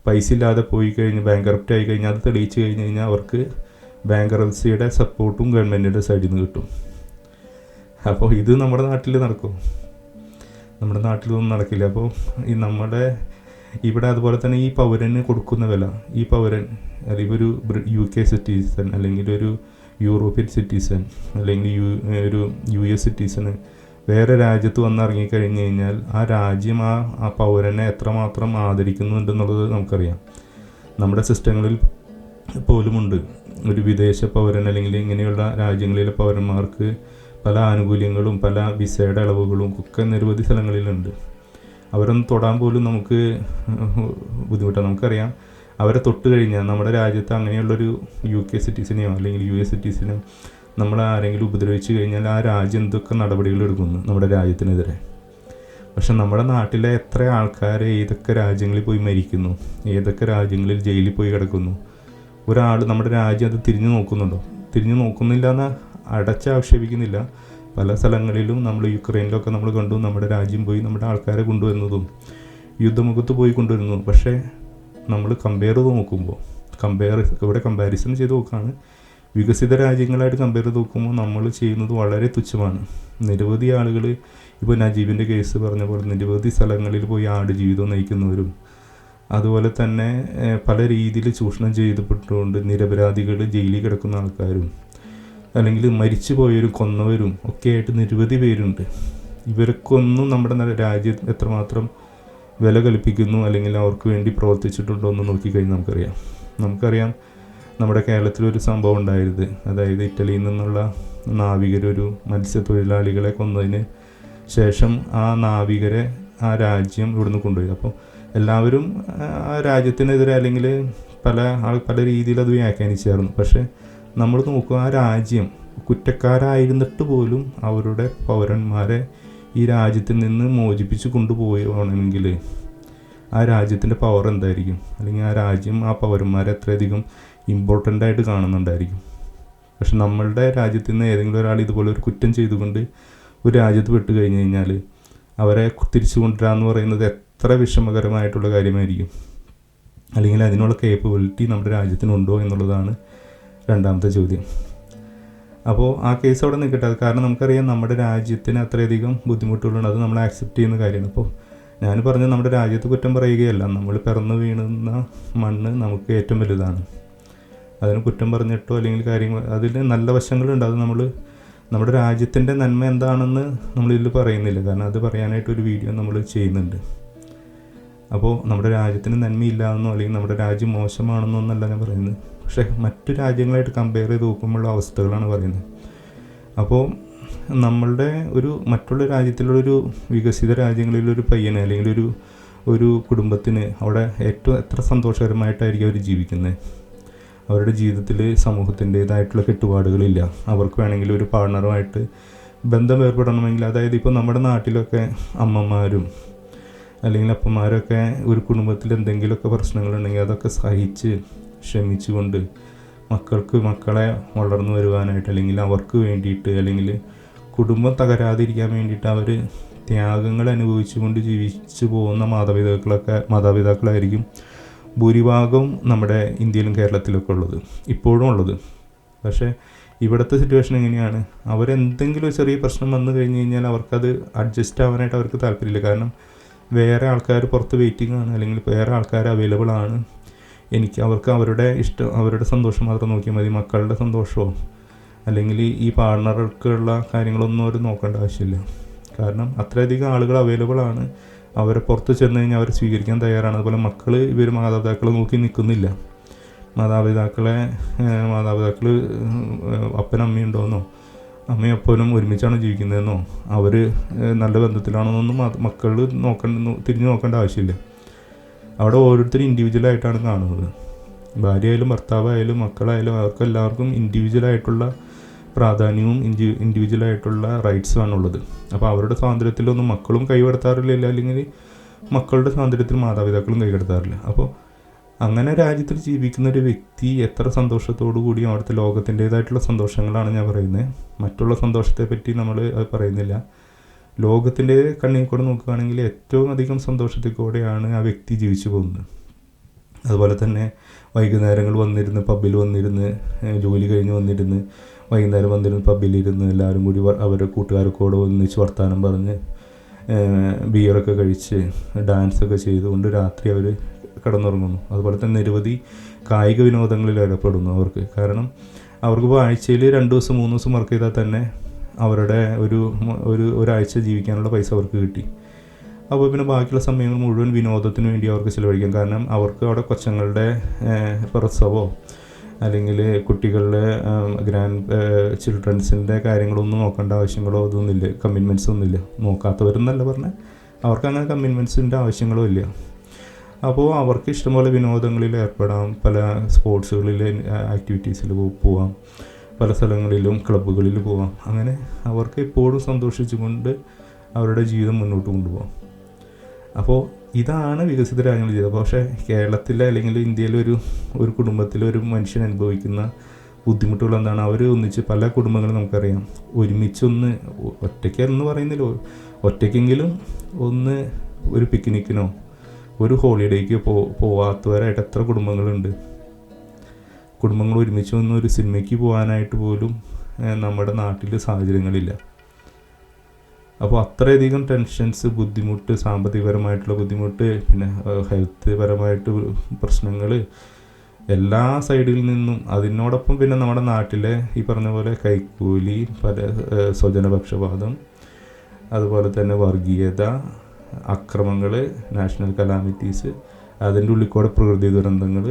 പൈസ ഇല്ലാതെ പോയി കഴിഞ്ഞ് ബാങ്ക്റപ്റ്റ് ആയി കഴിഞ്ഞാൽ അത് തെളിയിച്ച് കഴിഞ്ഞ് കഴിഞ്ഞാൽ അവർക്ക് ബാങ്ക്റപ്സിയുടെ സപ്പോർട്ടും ഗവൺമെൻറ്റിൻ്റെ സൈഡിൽ നിന്ന് കിട്ടും. അപ്പോൾ ഇത് നമ്മുടെ നാട്ടിൽ നടക്കും? നമ്മുടെ നാട്ടിലൊന്നും നടക്കില്ല. അപ്പോൾ ഇവിടെ അതുപോലെ തന്നെ ഈ പൗരന് കൊടുക്കുന്ന വില, ഈ പൗരൻ അല്ലെങ്കിൽ ഒരു UK സിറ്റിസൺ, അല്ലെങ്കിൽ ഒരു യൂറോപ്യൻ സിറ്റിസൺ, അല്ലെങ്കിൽ ഒരു US സിറ്റിസണ് വേറെ രാജ്യത്ത് വന്നിറങ്ങിക്കഴിഞ്ഞ് കഴിഞ്ഞാൽ ആ രാജ്യം ആ പൗരനെ എത്രമാത്രം ആദരിക്കുന്നുണ്ടെന്നുള്ളത് നമുക്കറിയാം. നമ്മുടെ സിസ്റ്റങ്ങളിൽ പോലുമുണ്ട് ഒരു വിദേശ പൗരൻ, അല്ലെങ്കിൽ ഇങ്ങനെയുള്ള രാജ്യങ്ങളിലെ പൗരന്മാർക്ക് പല ആനുകൂല്യങ്ങളും പല വിസയുടെ ഇളവുകളും ഒക്കെ നിരവധി സ്ഥലങ്ങളിലുണ്ട്. അവരൊന്ന് തൊടാൻ പോലും നമുക്ക് ബുദ്ധിമുട്ടാണ്. നമുക്കറിയാം, അവരെ തൊട്ട് കഴിഞ്ഞാൽ നമ്മുടെ രാജ്യത്ത് അങ്ങനെയുള്ളൊരു UK സിറ്റിസനെയോ അല്ലെങ്കിൽ US സിറ്റിസനെയോ നമ്മൾ ആരെങ്കിലും ഉപദ്രവിച്ച് കഴിഞ്ഞാൽ ആ രാജ്യം എന്തൊക്കെ നടപടികൾ എടുക്കുന്നു നമ്മുടെ രാജ്യത്തിനെതിരെ. പക്ഷെ നമ്മുടെ നാട്ടിലെ എത്ര ആൾക്കാർ ഏതൊക്കെ രാജ്യങ്ങളിൽ പോയി മരിക്കുന്നു, ഏതൊക്കെ രാജ്യങ്ങളിൽ ജയിലിൽ പോയി കിടക്കുന്നു. ഒരാൾ നമ്മുടെ രാജ്യം അത് തിരിഞ്ഞു നോക്കുന്നുണ്ടോ? തിരിഞ്ഞു നോക്കുന്നില്ല എന്ന് ആക്ഷേപിക്കുന്നില്ല. പല സ്ഥലങ്ങളിലും നമ്മൾ യുക്രൈനിലൊക്കെ നമ്മൾ കണ്ടു, നമ്മുടെ രാജ്യം പോയി നമ്മുടെ ആൾക്കാരെ കൊണ്ടുവരുന്നതും യുദ്ധമുഖത്ത് പോയി കൊണ്ടുവരുന്നതും. പക്ഷേ നമ്മൾ കമ്പയർ ചെയ്ത് നോക്കുമ്പോൾ ഇവിടെ കമ്പാരിസൺ ചെയ്ത് നോക്കുകയാണ്. വികസിത രാജ്യങ്ങളായിട്ട് കമ്പയർ ചെയ്ത് നോക്കുമ്പോൾ നമ്മൾ ചെയ്യുന്നത് വളരെ തുച്ഛമാണ്. നിരവധി ആളുകൾ, ഇപ്പോൾ നജീബിൻ്റെ കേസ് പറഞ്ഞ പോലെ നിരവധി സ്ഥലങ്ങളിൽ പോയി ജീവിതം നയിക്കുന്നവരും, അതുപോലെ തന്നെ പല രീതിയിൽ ചൂഷണം ചെയ്യപ്പെട്ടുകൊണ്ട് നിരപരാധികൾ ജയിലിൽ കിടക്കുന്ന ആൾക്കാരും, അല്ലെങ്കിൽ മരിച്ചു പോയവരും കൊന്നവരും ഒക്കെ ആയിട്ട് നിരവധി പേരുണ്ട്. ഇവർക്കൊന്നും നമ്മുടെ രാജ്യം എത്രമാത്രം വില കൽപ്പിക്കുന്നു അല്ലെങ്കിൽ അവർക്ക് വേണ്ടി പ്രവർത്തിച്ചിട്ടുണ്ടോ എന്ന് നോക്കിക്കഴിഞ്ഞാൽ നമുക്കറിയാം നമ്മുടെ കേരളത്തിലൊരു സംഭവം ഉണ്ടായത്. അതായത് ഇറ്റലിയിൽ നിന്നുള്ള നാവികരൊരു മത്സ്യത്തൊഴിലാളികളെ കൊന്നതിന് ശേഷം ആ നാവികരെ ആ രാജ്യം ഇവിടുന്ന് കൊണ്ടുപോയി. അപ്പോൾ എല്ലാവരും ആ രാജ്യത്തിനെതിരെ അല്ലെങ്കിൽ പല രീതിയിൽ അത് വ്യാഖ്യാനിച്ചായിരുന്നു. പക്ഷേ നമ്മൾ നോക്കുക, ആ രാജ്യം കുറ്റക്കാരായിരുന്നിട്ട് പോലും അവരുടെ പൗരന്മാരെ ഈ രാജ്യത്തിൽ നിന്ന് മോചിപ്പിച്ച് കൊണ്ടുപോകണമെങ്കിൽ ആ രാജ്യത്തിൻ്റെ പവർ എന്തായിരിക്കും, അല്ലെങ്കിൽ ആ രാജ്യം ആ പൗരന്മാരെ എത്രയധികം ഇമ്പോർട്ടൻ്റ് ആയിട്ട് കാണുന്നുണ്ടായിരിക്കും. പക്ഷെ നമ്മളുടെ രാജ്യത്തിൽ നിന്ന് ഏതെങ്കിലും ഒരാൾ ഇതുപോലെ ഒരു കുറ്റം ചെയ്തുകൊണ്ട് ഒരു രാജ്യത്ത് വിട്ട് കഴിഞ്ഞ് കഴിഞ്ഞാൽ അവരെ തിരിച്ചു കൊണ്ടുവരിക എന്ന് പറയുന്നത് എത്ര വിഷമകരമായിട്ടുള്ള കാര്യമായിരിക്കും. അല്ലെങ്കിൽ അതിനുള്ള കേപ്പബിലിറ്റി നമ്മുടെ രാജ്യത്തിനുണ്ടോ എന്നുള്ളതാണ് രണ്ടാമത്തെ ചോദ്യം. അപ്പോൾ ആ കേസ് അവിടെ നിൽക്കട്ടെ. അത് കാരണം നമുക്കറിയാം നമ്മുടെ രാജ്യത്തിന് അത്രയധികം ബുദ്ധിമുട്ടുകളുണ്ട്, അത് നമ്മൾ ആക്സെപ്റ്റ് ചെയ്യുന്ന കാര്യമാണ്. അപ്പോൾ ഞാൻ പറഞ്ഞത് നമ്മുടെ രാജ്യത്ത് കുറ്റം പറയുകയല്ല, നമ്മൾ പിറന്നു വീണുന്ന മണ്ണ് നമുക്ക് ഏറ്റവും വലുതാണ്. അതിന് കുറ്റം പറഞ്ഞിട്ടോ അല്ലെങ്കിൽ കാര്യങ്ങൾ അതിൽ നല്ല വശങ്ങളുണ്ട്, അത് നമ്മുടെ രാജ്യത്തിൻ്റെ നന്മ എന്താണെന്ന് നമ്മളിതിൽ പറയുന്നില്ല, കാരണം അത് പറയാനായിട്ടൊരു വീഡിയോ നമ്മൾ ചെയ്യുന്നുണ്ട്. അപ്പോൾ നമ്മുടെ രാജ്യത്തിന് നന്മയില്ലാന്നോ അല്ലെങ്കിൽ നമ്മുടെ രാജ്യം മോശമാണെന്നോ എന്നല്ല ഞാൻ പറയുന്നത്, പക്ഷേ മറ്റു രാജ്യങ്ങളായിട്ട് കമ്പയർ ചെയ്ത് നോക്കുമ്പോഴുള്ള അവസ്ഥകളാണ് പറയുന്നത്. അപ്പോൾ നമ്മളുടെ മറ്റുള്ള രാജ്യത്തിലുള്ളൊരു വികസിത രാജ്യങ്ങളിലൊരു പയ്യന് അല്ലെങ്കിൽ ഒരു കുടുംബത്തിന് അവിടെ എത്ര സന്തോഷകരമായിട്ടായിരിക്കും അവർ ജീവിക്കുന്നത്. അവരുടെ ജീവിതത്തിൽ സമൂഹത്തിൻ്റേതായിട്ടുള്ള കെട്ടുപാടുകളില്ല. അവർക്ക് വേണമെങ്കിൽ ഒരു പാർട്ണറുമായിട്ട് ബന്ധം ഏർപ്പെടണമെങ്കിൽ, അതായത് ഇപ്പോൾ നമ്മുടെ നാട്ടിലൊക്കെ അമ്മമാരും അല്ലെങ്കിൽ അപ്പന്മാരൊക്കെ ഒരു കുടുംബത്തിൽ എന്തെങ്കിലുമൊക്കെ പ്രശ്നങ്ങളുണ്ടെങ്കിൽ അതൊക്കെ സഹിച്ച് ക്ഷമിച്ചുകൊണ്ട് മക്കളെ വളർന്നു വരുവാനായിട്ട് അല്ലെങ്കിൽ അവർക്ക് വേണ്ടിയിട്ട് അല്ലെങ്കിൽ കുടുംബം തകരാതിരിക്കാൻ വേണ്ടിയിട്ട് അവർ ത്യാഗങ്ങൾ അനുഭവിച്ചുകൊണ്ട് ജീവിച്ചു പോകുന്ന മാതാപിതാക്കളായിരിക്കും ഭൂരിഭാഗവും നമ്മുടെ ഇന്ത്യയിലും കേരളത്തിലൊക്കെ ഉള്ളത്, ഇപ്പോഴും ഉള്ളത്. പക്ഷേ ഇവിടുത്തെ സിറ്റുവേഷൻ എങ്ങനെയാണ്, അവരെന്തെങ്കിലും ചെറിയ പ്രശ്നം വന്നു കഴിഞ്ഞ് കഴിഞ്ഞാൽ അവർക്കത് അഡ്ജസ്റ്റ് ആവാനായിട്ട് അവർക്ക് താല്പര്യമില്ല. കാരണം വേറെ ആൾക്കാർ പുറത്ത് വെയിറ്റിംഗ് ആണ്, അല്ലെങ്കിൽ വേറെ ആൾക്കാർ അവൈലബിൾ ആണ്. അവർക്ക് അവരുടെ സന്തോഷം മാത്രം നോക്കിയാൽ മതി. മക്കളുടെ സന്തോഷമോ അല്ലെങ്കിൽ ഈ പാർട്ണർക്കുള്ള കാര്യങ്ങളൊന്നും അവർ നോക്കേണ്ട ആവശ്യമില്ല. കാരണം അത്രയധികം ആളുകൾ അവൈലബിൾ ആണ്. അവരെ പുറത്ത് ചെന്ന് കഴിഞ്ഞാൽ അവർ സ്വീകരിക്കാൻ തയ്യാറാണ്. അതുപോലെ മാതാപിതാക്കളെ നോക്കി നിൽക്കുന്നില്ല. മാതാപിതാക്കൾ അപ്പനമ്മയുണ്ടോയെന്നോ അമ്മയും അപ്പനും ഒരുമിച്ചാണ് ജീവിക്കുന്നതെന്നോ അവർ നല്ല ബന്ധത്തിലാണെന്നൊന്നും മക്കൾ തിരിഞ്ഞു നോക്കേണ്ട ആവശ്യമില്ല. അവിടെ ഓരോരുത്തരും ഇൻഡിവിജ്വലായിട്ടാണ് കാണുന്നത്. ഭാര്യയായാലും ഭർത്താവായാലും മക്കളായാലും അവർക്കെല്ലാവർക്കും ഇൻഡിവിജ്വലായിട്ടുള്ള പ്രാധാന്യവും ഇൻഡിവിജ്വലായിട്ടുള്ള റൈറ്റ്സുമാണുള്ളത്. അപ്പോൾ അവരുടെ സ്വാതന്ത്ര്യത്തിലൊന്നും മക്കളും കൈകടത്താറില്ല, അല്ലെങ്കിൽ മക്കളുടെ സ്വാതന്ത്ര്യത്തിൽ മാതാപിതാക്കളും കൈകടത്താറില്ല. അപ്പോൾ അങ്ങനെ രാജ്യത്തിൽ ജീവിക്കുന്ന ഒരു വ്യക്തി എത്ര സന്തോഷത്തോടു കൂടി അവിടുത്തെ ലോകത്തിൻ്റേതായിട്ടുള്ള സന്തോഷങ്ങളാണ് ഞാൻ പറയുന്നത്. മറ്റുള്ള സന്തോഷത്തെ പറ്റി നമ്മൾ അത് പറയുന്നില്ല. ലോകത്തിൻ്റെ കണ്ണിൽ കൂടെ നോക്കുകയാണെങ്കിൽ ഏറ്റവും അധികം സന്തോഷത്തിൽ കൂടെയാണ് ആ വ്യക്തി ജീവിച്ചു പോകുന്നത്. അതുപോലെ തന്നെ വൈകുന്നേരങ്ങൾ വന്നിരുന്ന് പബ്ബിൽ വന്നിരുന്ന് ജോലി കഴിഞ്ഞ് വന്നിരുന്ന് വൈകുന്നേരം വന്നിരുന്ന് പബ്ബിലിരുന്ന് എല്ലാവരും കൂടി അവരുടെ കൂട്ടുകാർക്കോട് ഒന്നിച്ച് വർത്തമാനം പറഞ്ഞ് ബിയറൊക്കെ കഴിച്ച് ഡാൻസൊക്കെ ചെയ്തുകൊണ്ട് രാത്രി അവർ കിടന്നുറങ്ങുന്നു. അതുപോലെ തന്നെ നിരവധി കായിക വിനോദങ്ങളിൽ ഏർപ്പെടുന്നു അവർക്ക്. കാരണം അവർക്കിപ്പോൾ ആഴ്ചയിൽ 2 ദിവസം 3 ദിവസം വർക്ക് ചെയ്താൽ തന്നെ അവരുടെ ഒരാഴ്ച ജീവിക്കാനുള്ള പൈസ അവർക്ക് കിട്ടി. അപ്പോൾ പിന്നെ ബാക്കിയുള്ള സമയങ്ങൾ മുഴുവൻ വിനോദത്തിന് വേണ്ടി അവർക്ക് ചിലവഴിക്കാം. കാരണം അവർക്ക് അവിടെ കൊച്ചങ്ങളുടെ പ്രസവമോ അല്ലെങ്കിൽ കുട്ടികളുടെ ചിൽഡ്രൻസിൻ്റെ കാര്യങ്ങളൊന്നും നോക്കേണ്ട ആവശ്യങ്ങളോ അതൊന്നുമില്ല, കമ്മിറ്റ്മെൻറ്റ്സ് ഒന്നുമില്ല. നോക്കാത്തവരെന്നല്ല പറഞ്ഞാൽ അവർക്ക് അങ്ങനെ കമ്മിറ്റ്മെൻറ്റ്സിൻ്റെ ആവശ്യങ്ങളോ ഇല്ല. അപ്പോൾ അവർക്ക് ഇഷ്ടംപോലെ വിനോദങ്ങളിൽ ഏർപ്പെടാം, പല സ്പോർട്സുകളിൽ ആക്ടിവിറ്റീസിൽ പോവാം, പല സ്ഥലങ്ങളിലും ക്ലബ്ബുകളിൽ പോവാം. അങ്ങനെ അവർക്ക് എപ്പോഴും സന്തോഷിച്ചുകൊണ്ട് അവരുടെ ജീവിതം മുന്നോട്ട് കൊണ്ടുപോകാം. അപ്പോൾ ഇതാണ് വികസിത രാജ്യങ്ങൾ ചെയ്തത്. പക്ഷേ കേരളത്തിലെ അല്ലെങ്കിൽ ഇന്ത്യയിലെ ഒരു കുടുംബത്തിലെ ഒരു മനുഷ്യൻ അനുഭവിക്കുന്ന ബുദ്ധിമുട്ടുകൾ എന്താണ്? അവർ ഒന്നിച്ച് പല കുടുംബങ്ങളും നമുക്കറിയാം ഒരുമിച്ചൊന്ന് ഒറ്റയ്ക്കെന്ന് പറയുന്നില്ല, ഒറ്റയ്ക്കെങ്കിലും ഒരു പിക്നിക്കിനോ ഒരു ഹോളിഡേക്ക് പോവാത്തവരായിട്ട് എത്ര കുടുംബങ്ങളുണ്ട്. കുടുംബങ്ങൾ ഒരുമിച്ച് ഒന്ന് ഒരു സിനിമയ്ക്ക് പോകാനായിട്ട് പോലും നമ്മുടെ നാട്ടിൽ സാഹചര്യങ്ങളില്ല. അപ്പോൾ അത്രയധികം ടെൻഷൻസ്, ബുദ്ധിമുട്ട്, സാമ്പത്തികപരമായിട്ടുള്ള ബുദ്ധിമുട്ട്, പിന്നെ ഹെൽത്ത് പരമായിട്ട് പ്രശ്നങ്ങൾ എല്ലാ സൈഡിൽ നിന്നും. അതിനോടൊപ്പം പിന്നെ നമ്മുടെ നാട്ടിലെ ഈ പറഞ്ഞ പോലെ കൈക്കൂലി, സ്വജനപക്ഷപാതം, അതുപോലെ തന്നെ വർഗീയത, അക്രമങ്ങൾ, നാഷണൽ കലാമിറ്റീസ്, അതിൻ്റെ ഉള്ളിൽ പ്രകൃതി ദുരന്തങ്ങൾ,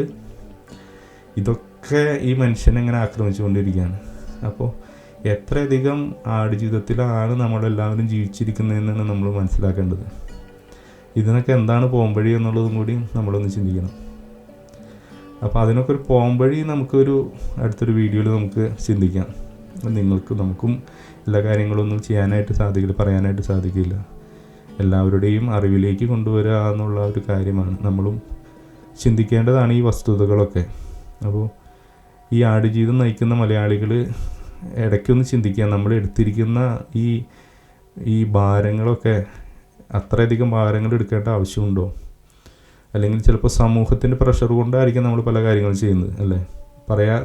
ഇതൊക്കെ ഈ മനുഷ്യനെ ഇങ്ങനെ ആക്രമിച്ചുകൊണ്ടിരിക്കുകയാണ്. അപ്പോൾ എത്രയധികം ആടുജീവിതത്തിലാണ് നമ്മളെല്ലാവരും ജീവിച്ചിരിക്കുന്നതെന്നാണ് നമ്മൾ മനസ്സിലാക്കേണ്ടത്. ഇതിനൊക്കെ എന്താണ് പോംവഴി എന്നുള്ളതും കൂടി നമ്മളൊന്ന് ചിന്തിക്കണം. അപ്പോൾ അതിനൊക്കെ ഒരു പോംവഴി അടുത്തൊരു വീഡിയോയിൽ നമുക്ക് ചിന്തിക്കാം. നമുക്കും എല്ലാ കാര്യങ്ങളൊന്നും ചെയ്യാനായിട്ട് സാധിക്കില്ല, പറയാനായിട്ട് സാധിക്കില്ല. എല്ലാവരുടെയും അറിവിലേക്ക് കൊണ്ടുവരിക എന്നുള്ള ഒരു കാര്യമാണ്. നമ്മളും ചിന്തിക്കേണ്ടതാണ് ഈ വസ്തുതകളൊക്കെ. അപ്പോൾ ഈ ആടുജീവിതം നയിക്കുന്ന മലയാളികൾ ഇടയ്ക്കൊന്ന് ചിന്തിക്കുക, നമ്മൾ എടുത്തിരിക്കുന്ന ഈ ഭാരങ്ങളൊക്കെ അത്രയധികം ഭാരങ്ങൾ എടുക്കേണ്ട ആവശ്യമുണ്ടോ? അല്ലെങ്കിൽ ചിലപ്പോൾ സമൂഹത്തിൻ്റെ പ്രഷർ കൊണ്ടായിരിക്കും നമ്മൾ പല കാര്യങ്ങളും ചെയ്യുന്നത്, അല്ലേ?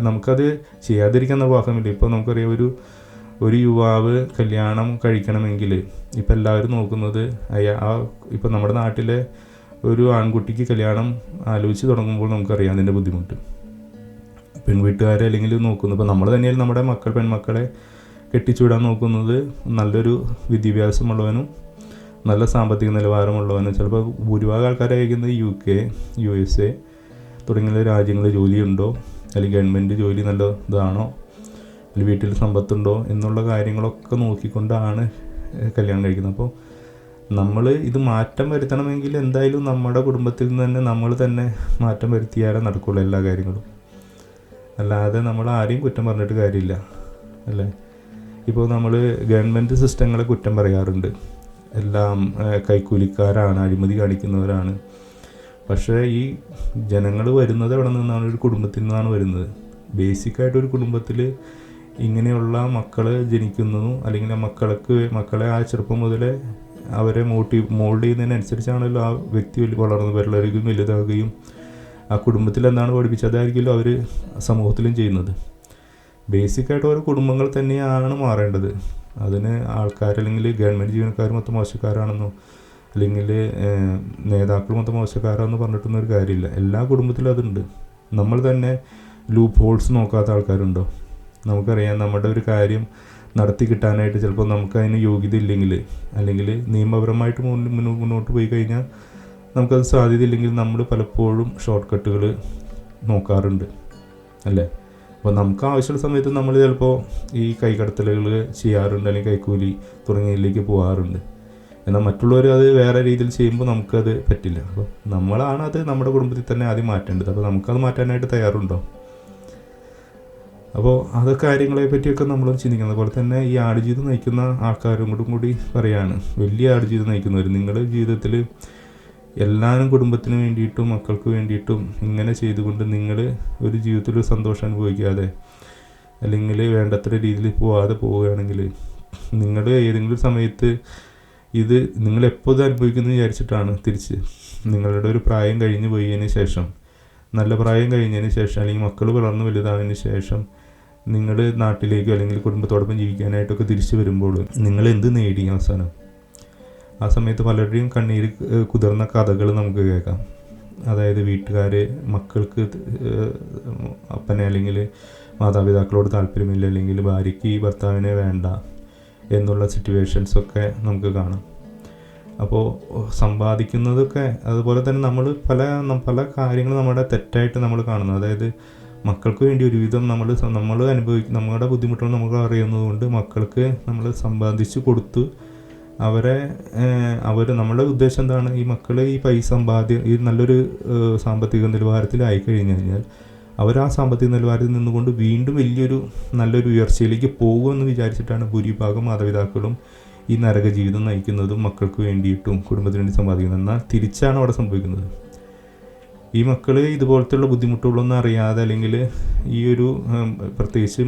നമുക്കത് ചെയ്യാതിരിക്കാൻ നിർവാഹമില്ല. ഇപ്പോൾ നമുക്കറിയാം, ഒരു യുവാവ് കല്യാണം കഴിക്കണമെങ്കിൽ ഇപ്പം എല്ലാവരും നോക്കുന്നത് ഇപ്പം നമ്മുടെ നാട്ടിലെ ഒരു ആൺകുട്ടിക്ക് കല്യാണം ആലോചിച്ച് തുടങ്ങുമ്പോൾ നമുക്കറിയാം അതിൻ്റെ ബുദ്ധിമുട്ട്. പെൺവീട്ടുകാരെ അല്ലെങ്കിൽ നോക്കുന്നു, ഇപ്പോൾ നമ്മൾ തന്നെയാലും നമ്മുടെ പെൺമക്കളെ കെട്ടിച്ചുവിടാൻ നോക്കുന്നത് നല്ലൊരു വിദ്യാഭ്യാസമുള്ളവനും നല്ല സാമ്പത്തിക നിലവാരമുള്ളവനും, ചിലപ്പോൾ ഭൂരിഭാഗം ആൾക്കാരെ അയക്കുന്നത് UK, USA തുടങ്ങിയ രാജ്യങ്ങളിൽ ജോലിയുണ്ടോ, അല്ലെങ്കിൽ ഗവൺമെൻറ് ജോലി നല്ല ഇതാണോ, അല്ലെങ്കിൽ വീട്ടിൽ സമ്പത്തുണ്ടോ എന്നുള്ള കാര്യങ്ങളൊക്കെ നോക്കിക്കൊണ്ടാണ് കല്യാണം കഴിക്കുന്നത്. അപ്പോൾ നമ്മൾ ഇത് മാറ്റം വരുത്തണമെങ്കിൽ എന്തായാലും നമ്മുടെ കുടുംബത്തിൽ നിന്ന് തന്നെ നമ്മൾ തന്നെ മാറ്റം വരുത്തിയാലേ നടക്കുള്ളൂ എല്ലാ കാര്യങ്ങളും. അല്ലാതെ നമ്മൾ ആരെയും കുറ്റം പറഞ്ഞിട്ട് കാര്യമില്ല, അല്ലേ? ഇപ്പോൾ നമ്മൾ ഗവൺമെൻറ് സിസ്റ്റങ്ങളെ കുറ്റം പറയാറുണ്ട്, എല്ലാം കൈക്കൂലിക്കാരാണ്, അഴിമതി കാണിക്കുന്നവരാണ്. പക്ഷേ ഈ ജനങ്ങൾ വരുന്നത് എവിടെ നിന്നാണ്? ഒരു കുടുംബത്തിൽ നിന്നാണ് വരുന്നത്. ബേസിക്കായിട്ടൊരു കുടുംബത്തിൽ ഇങ്ങനെയുള്ള മക്കൾ ജനിക്കുന്നതും അല്ലെങ്കിൽ മക്കളെ ആ ചെറുപ്പം മുതലേ അവരെ മോൾഡ് ചെയ്യുന്നതിനനുസരിച്ചാണല്ലോ ആ വ്യക്തി വളർന്ന് വലുതാകുകയും വലുതാകുകയും ആ കുടുംബത്തിൽ എന്താണ് പഠിപ്പിച്ചത് അതായിരിക്കുമല്ലോ അവർ സമൂഹത്തിലും ചെയ്യുന്നത്. ബേസിക്കായിട്ട് ഓരോ കുടുംബങ്ങൾ തന്നെയാണ് മാറേണ്ടത്. അതിന് അല്ലെങ്കിൽ ഗവൺമെൻറ് ജീവനക്കാർ മൊത്തം മോശക്കാരാണെന്നോ അല്ലെങ്കിൽ നേതാക്കൾ മൊത്തം മോശക്കാരാണെന്ന് പറഞ്ഞിട്ടൊന്നും ഒരു കാര്യമില്ല. എല്ലാ കുടുംബത്തിലും അതുണ്ട്. നമ്മൾ തന്നെ ലൂപ്പ് ഹോൾസ് നോക്കാത്ത ആൾക്കാരുണ്ടോ? നമുക്കറിയാം, നമ്മുടെ ഒരു കാര്യം നടത്തി കിട്ടാനായിട്ട് ചിലപ്പോൾ നമുക്ക് അതിന് യോഗ്യത ഇല്ലെങ്കിൽ, അല്ലെങ്കിൽ നിയമപരമായിട്ട് മുന്നോട്ട് പോയി കഴിഞ്ഞാൽ നമുക്കത് സാധ്യതയില്ലെങ്കിൽ നമ്മൾ പലപ്പോഴും ഷോർട്ട് കട്ടുകൾ നോക്കാറുണ്ട്, അല്ലേ? അപ്പോൾ നമുക്ക് ആവശ്യമുള്ള സമയത്ത് നമ്മൾ ചിലപ്പോൾ ഈ കൈകടത്തലുകൾ ചെയ്യാറുണ്ട്, അല്ലെങ്കിൽ കൈക്കൂലി തുടങ്ങിയതിലേക്ക് പോകാറുണ്ട്. എന്നാൽ മറ്റുള്ളവർ അത് വേറെ രീതിയിൽ ചെയ്യുമ്പോൾ നമുക്കത് പറ്റില്ല. അപ്പോൾ നമ്മളാണ് അത് നമ്മുടെ കുടുംബത്തിൽ തന്നെ ആദ്യം മാറ്റേണ്ടത്. അപ്പോൾ നമുക്കത് മാറ്റാനായിട്ട് തയ്യാറുണ്ടോ? അപ്പോൾ അത് കാര്യങ്ങളെ പറ്റിയൊക്കെ നമ്മളൊന്ന് ചിന്തിക്കുന്നത്. അതുപോലെ തന്നെ ഈ ആടുജീവിതം നയിക്കുന്ന ആൾക്കാരും കൂടി പറയാണ്, വലിയ ആടുജീവിതം നയിക്കുന്നവർ, നിങ്ങളുടെ ജീവിതത്തിൽ എല്ലാവരും കുടുംബത്തിന് വേണ്ടിയിട്ടും മക്കൾക്ക് വേണ്ടിയിട്ടും ഇങ്ങനെ ചെയ്തുകൊണ്ട് നിങ്ങൾ ഒരു ജീവിതത്തിൽ സന്തോഷം അനുഭവിക്കാതെ അല്ലെങ്കിൽ വേണ്ടത്ര രീതിയിൽ പോവാതെ പോവുകയാണെങ്കിൽ നിങ്ങൾ ഏതെങ്കിലും സമയത്ത് ഇത് നിങ്ങളെപ്പോൾ ഇത് അനുഭവിക്കുന്നത് വിചാരിച്ചിട്ടാണ് തിരിച്ച് നിങ്ങളുടെ ഒരു പ്രായം കഴിഞ്ഞ് പോയതിന് ശേഷം, നല്ല പ്രായം കഴിഞ്ഞതിന് ശേഷം അല്ലെങ്കിൽ മക്കൾ വളർന്ന് വലുതായതിന് ശേഷം നിങ്ങൾ നാട്ടിലേക്ക് അല്ലെങ്കിൽ കുടുംബത്തോടൊപ്പം ജീവിക്കാനായിട്ടൊക്കെ തിരിച്ചു വരുമ്പോൾ നിങ്ങൾ എന്ത് നേടി അവസാനം? ആ സമയത്ത് പലരുടെയും കണ്ണീര് കുതിർന്ന കഥകൾ നമുക്ക് കേൾക്കാം. അതായത് വീട്ടുകാർ മക്കൾക്ക് അപ്പനെ അല്ലെങ്കിൽ മാതാപിതാക്കളോട് താല്പര്യമില്ല, അല്ലെങ്കിൽ ഭാര്യയ്ക്ക് ഭർത്താവിനെ വേണ്ട എന്നുള്ള സിറ്റുവേഷൻസൊക്കെ നമുക്ക് കാണാം. അപ്പോൾ സമ്പാദിക്കുന്നതൊക്കെ അതുപോലെ തന്നെ നമ്മൾ പല കാര്യങ്ങളും നമ്മുടെ തെറ്റായിട്ട് നമ്മൾ കാണുന്നു. അതായത് മക്കൾക്ക് വേണ്ടി ഒരുവിധം നമ്മൾ നമ്മുടെ ബുദ്ധിമുട്ടുകൾ നമുക്ക് അറിയുന്നത് കൊണ്ട് മക്കൾക്ക് നമ്മൾ സമ്പാദിച്ച് കൊടുത്ത് നമ്മളുടെ ഉദ്ദേശം എന്താണ്? ഈ മക്കൾ ഈ പൈസ ഈ നല്ലൊരു സാമ്പത്തിക നിലവാരത്തിലായി കഴിഞ്ഞു കഴിഞ്ഞാൽ അവർ ആ സാമ്പത്തിക നിലവാരത്തിൽ നിന്നുകൊണ്ട് വീണ്ടും നല്ലൊരു ഉയർച്ചയിലേക്ക് പോകുമെന്ന് വിചാരിച്ചിട്ടാണ് ഭൂരിഭാഗം മാതാപിതാക്കളും ഈ നരക ജീവിതം നയിക്കുന്നതും മക്കൾക്ക് വേണ്ടിയിട്ടും കുടുംബത്തിന് വേണ്ടി സമ്പാദിക്കുന്നത്. എന്നാൽ തിരിച്ചാണ് അവിടെ സംഭവിക്കുന്നത്. ഈ മക്കൾ ഇതുപോലത്തെയുള്ള ബുദ്ധിമുട്ടുകളൊന്നും അറിയാതെ അല്ലെങ്കിൽ ഈ ഒരു പ്രത്യേകിച്ച്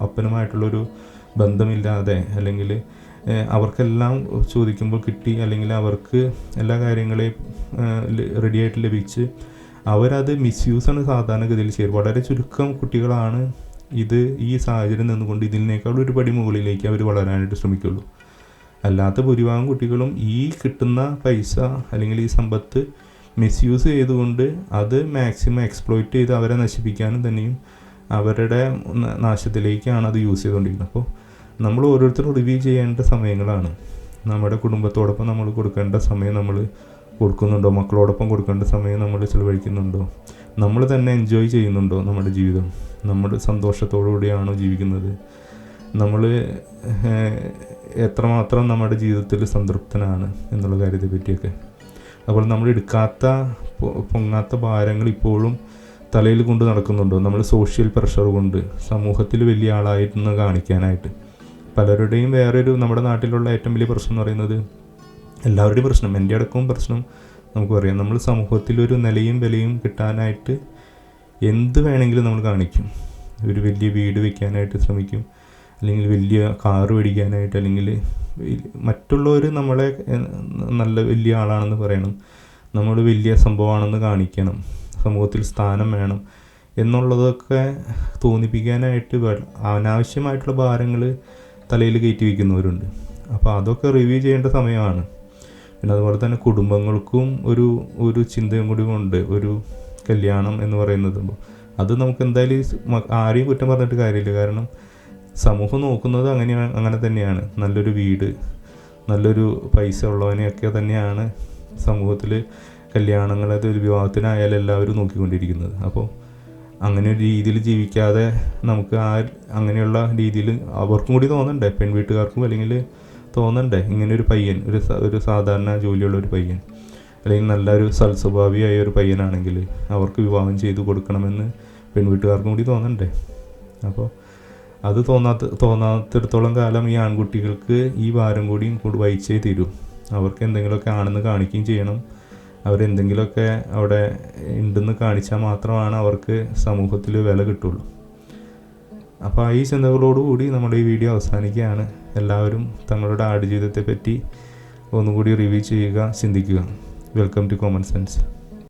അപ്പനുമായിട്ടുള്ളൊരു ബന്ധമില്ലാതെ അല്ലെങ്കിൽ അവർക്കെല്ലാം ചോദിക്കുമ്പോൾ കിട്ടി അല്ലെങ്കിൽ അവർക്ക് എല്ലാ കാര്യങ്ങളെയും റെഡിയായിട്ട് ലഭിച്ച് അവരത് മിസ്യൂസാണ് സാധാരണഗതിയിൽ ചെയ്യുന്നത്. വളരെ ചുരുക്കം കുട്ടികളാണ് ഈ സാഹചര്യം നിന്നുകൊണ്ട് ഇതിനേക്കാൾ ഒരു പടി മുകളിലേക്ക് അവർ വളരാനായിട്ട് ശ്രമിക്കുള്ളൂ. അല്ലാത്ത ഭൂരിഭാഗം കുട്ടികളും ഈ കിട്ടുന്ന പൈസ അല്ലെങ്കിൽ ഈ സമ്പത്ത് മിസ്യൂസ് ചെയ്തുകൊണ്ട് അത് മാക്സിമം എക്സ്പ്ലോയിറ്റ് ചെയ്ത് അവരെ നശിപ്പിക്കാനും തന്നെയും അവരുടെ നാശത്തിലേക്കാണ് അത് യൂസ് ചെയ്തുകൊണ്ടിരിക്കുന്നത്. അപ്പോൾ നമ്മൾ ഓരോരുത്തരും റിവ്യൂ ചെയ്യേണ്ട സമയങ്ങളാണ്. നമ്മുടെ കുടുംബത്തോടൊപ്പം നമ്മൾ കൊടുക്കേണ്ട സമയം നമ്മൾ കൊടുക്കുന്നുണ്ടോ? മക്കളോടൊപ്പം കൊടുക്കേണ്ട സമയം നമ്മൾ ചിലവഴിക്കുന്നുണ്ടോ? നമ്മൾ തന്നെ എൻജോയ് ചെയ്യുന്നുണ്ടോ നമ്മുടെ ജീവിതം? നമ്മൾ സന്തോഷത്തോടുകൂടിയാണോ ജീവിക്കുന്നത്? നമ്മൾ എത്രമാത്രം നമ്മുടെ ജീവിതത്തിൽ സംതൃപ്തനാണ് എന്നുള്ള കാര്യത്തെ പറ്റിയൊക്കെ. അപ്പോൾ നമ്മൾ പൊങ്ങാത്ത ഭാരങ്ങൾ ഇപ്പോഴും തലയിൽ കൊണ്ട് നടക്കുന്നുണ്ടോ? നമ്മൾ സോഷ്യൽ പ്രഷർ കൊണ്ട് സമൂഹത്തിൽ വലിയ ആളായിരുന്നു കാണിക്കാനായിട്ട്. പലരുടെയും വേറൊരു നമ്മുടെ നാട്ടിലുള്ള ഏറ്റവും വലിയ പ്രശ്നം എന്ന് പറയുന്നത്, എല്ലാവരുടെയും പ്രശ്നം, എൻ്റെ അടക്കവും പ്രശ്നം നമുക്ക് പറയാം, നമ്മൾ സമൂഹത്തിലൊരു നിലയും വിലയും കിട്ടാനായിട്ട് എന്ത് വേണമെങ്കിലും നമ്മൾ കാണിക്കും. ഒരു വലിയ വീട് വയ്ക്കാനായിട്ട് ശ്രമിക്കും, അല്ലെങ്കിൽ വലിയ കാറ് മേടിക്കാനായിട്ട്, അല്ലെങ്കിൽ മറ്റുള്ളവർ നമ്മളെ നല്ല വലിയ ആളാണെന്ന് പറയണം, നമ്മൾ വലിയ സംഭവമാണെന്ന് കാണിക്കണം, സമൂഹത്തിൽ സ്ഥാനം വേണം എന്നുള്ളതൊക്കെ തോന്നിപ്പിക്കാനായിട്ട് അനാവശ്യമായിട്ടുള്ള ഭാരങ്ങൾ തലയിൽ കയറ്റി വയ്ക്കുന്നവരുണ്ട്. അപ്പോൾ അതൊക്കെ റിവ്യൂ ചെയ്യേണ്ട സമയമാണ്. പിന്നെ അതുപോലെ തന്നെ കുടുംബങ്ങൾക്കും ഒരു ചിന്തയും കൂടി കൊണ്ട് ഒരു കല്യാണം എന്ന് പറയുന്നത് അത് നമുക്ക് എന്തായാലും ആരെയും കുറ്റം പറഞ്ഞിട്ട് കാര്യമില്ല. കാരണം സമൂഹം നോക്കുന്നത് അങ്ങനെ തന്നെയാണ്. നല്ലൊരു വീട്, നല്ലൊരു പൈസ ഉള്ളവനെയൊക്കെ തന്നെയാണ് സമൂഹത്തിൽ കല്യാണങ്ങൾ, അതൊരു വിവാഹത്തിനായാലും എല്ലാവരും നോക്കിക്കൊണ്ടിരിക്കുന്നത്. അപ്പോൾ അങ്ങനെ ഒരു രീതിയിൽ ജീവിക്കാതെ നമുക്ക് അങ്ങനെയുള്ള രീതിയിൽ അവർക്കും കൂടി തോന്നണ്ടേ, പെൺവീട്ടുകാർക്കും അല്ലെങ്കിൽ തോന്നണ്ടേ, ഇങ്ങനെ ഒരു പയ്യൻ, ഒരു സാധാരണ ജോലിയുള്ള ഒരു പയ്യൻ, അല്ലെങ്കിൽ നല്ലൊരു സൽസ്വഭാവിയായ ഒരു പയ്യനാണെങ്കിൽ അവർക്ക് വിവാഹം ചെയ്തു കൊടുക്കണമെന്ന് പെൺവീട്ടുകാർക്കും കൂടി തോന്നണ്ടേ. അപ്പോൾ അത് തോന്നാത്തിടത്തോളം കാലം ഈ ആൺകുട്ടികൾക്ക് ഈ ഭാരം കൂടിയും വഹിച്ചേ തീരൂ. അവർക്ക് എന്തെങ്കിലുമൊക്കെ ആണെന്ന് കാണിക്കുകയും ചെയ്യണം. അവരെന്തെങ്കിലുമൊക്കെ അവിടെ ഉണ്ടെന്ന് കാണിച്ചാൽ മാത്രമാണ് അവർക്ക് സമൂഹത്തിൽ വില കിട്ടുള്ളൂ. അപ്പോൾ ഈ ചിന്തകളോടുകൂടി നമ്മുടെ ഈ വീഡിയോ അവസാനിക്കുകയാണ്. എല്ലാവരും തങ്ങളുടെ ആടുജീവിതത്തെ പറ്റി ഒന്നുകൂടി റിവ്യൂ ചെയ്യുക, ചിന്തിക്കുക. Welcome to common sense.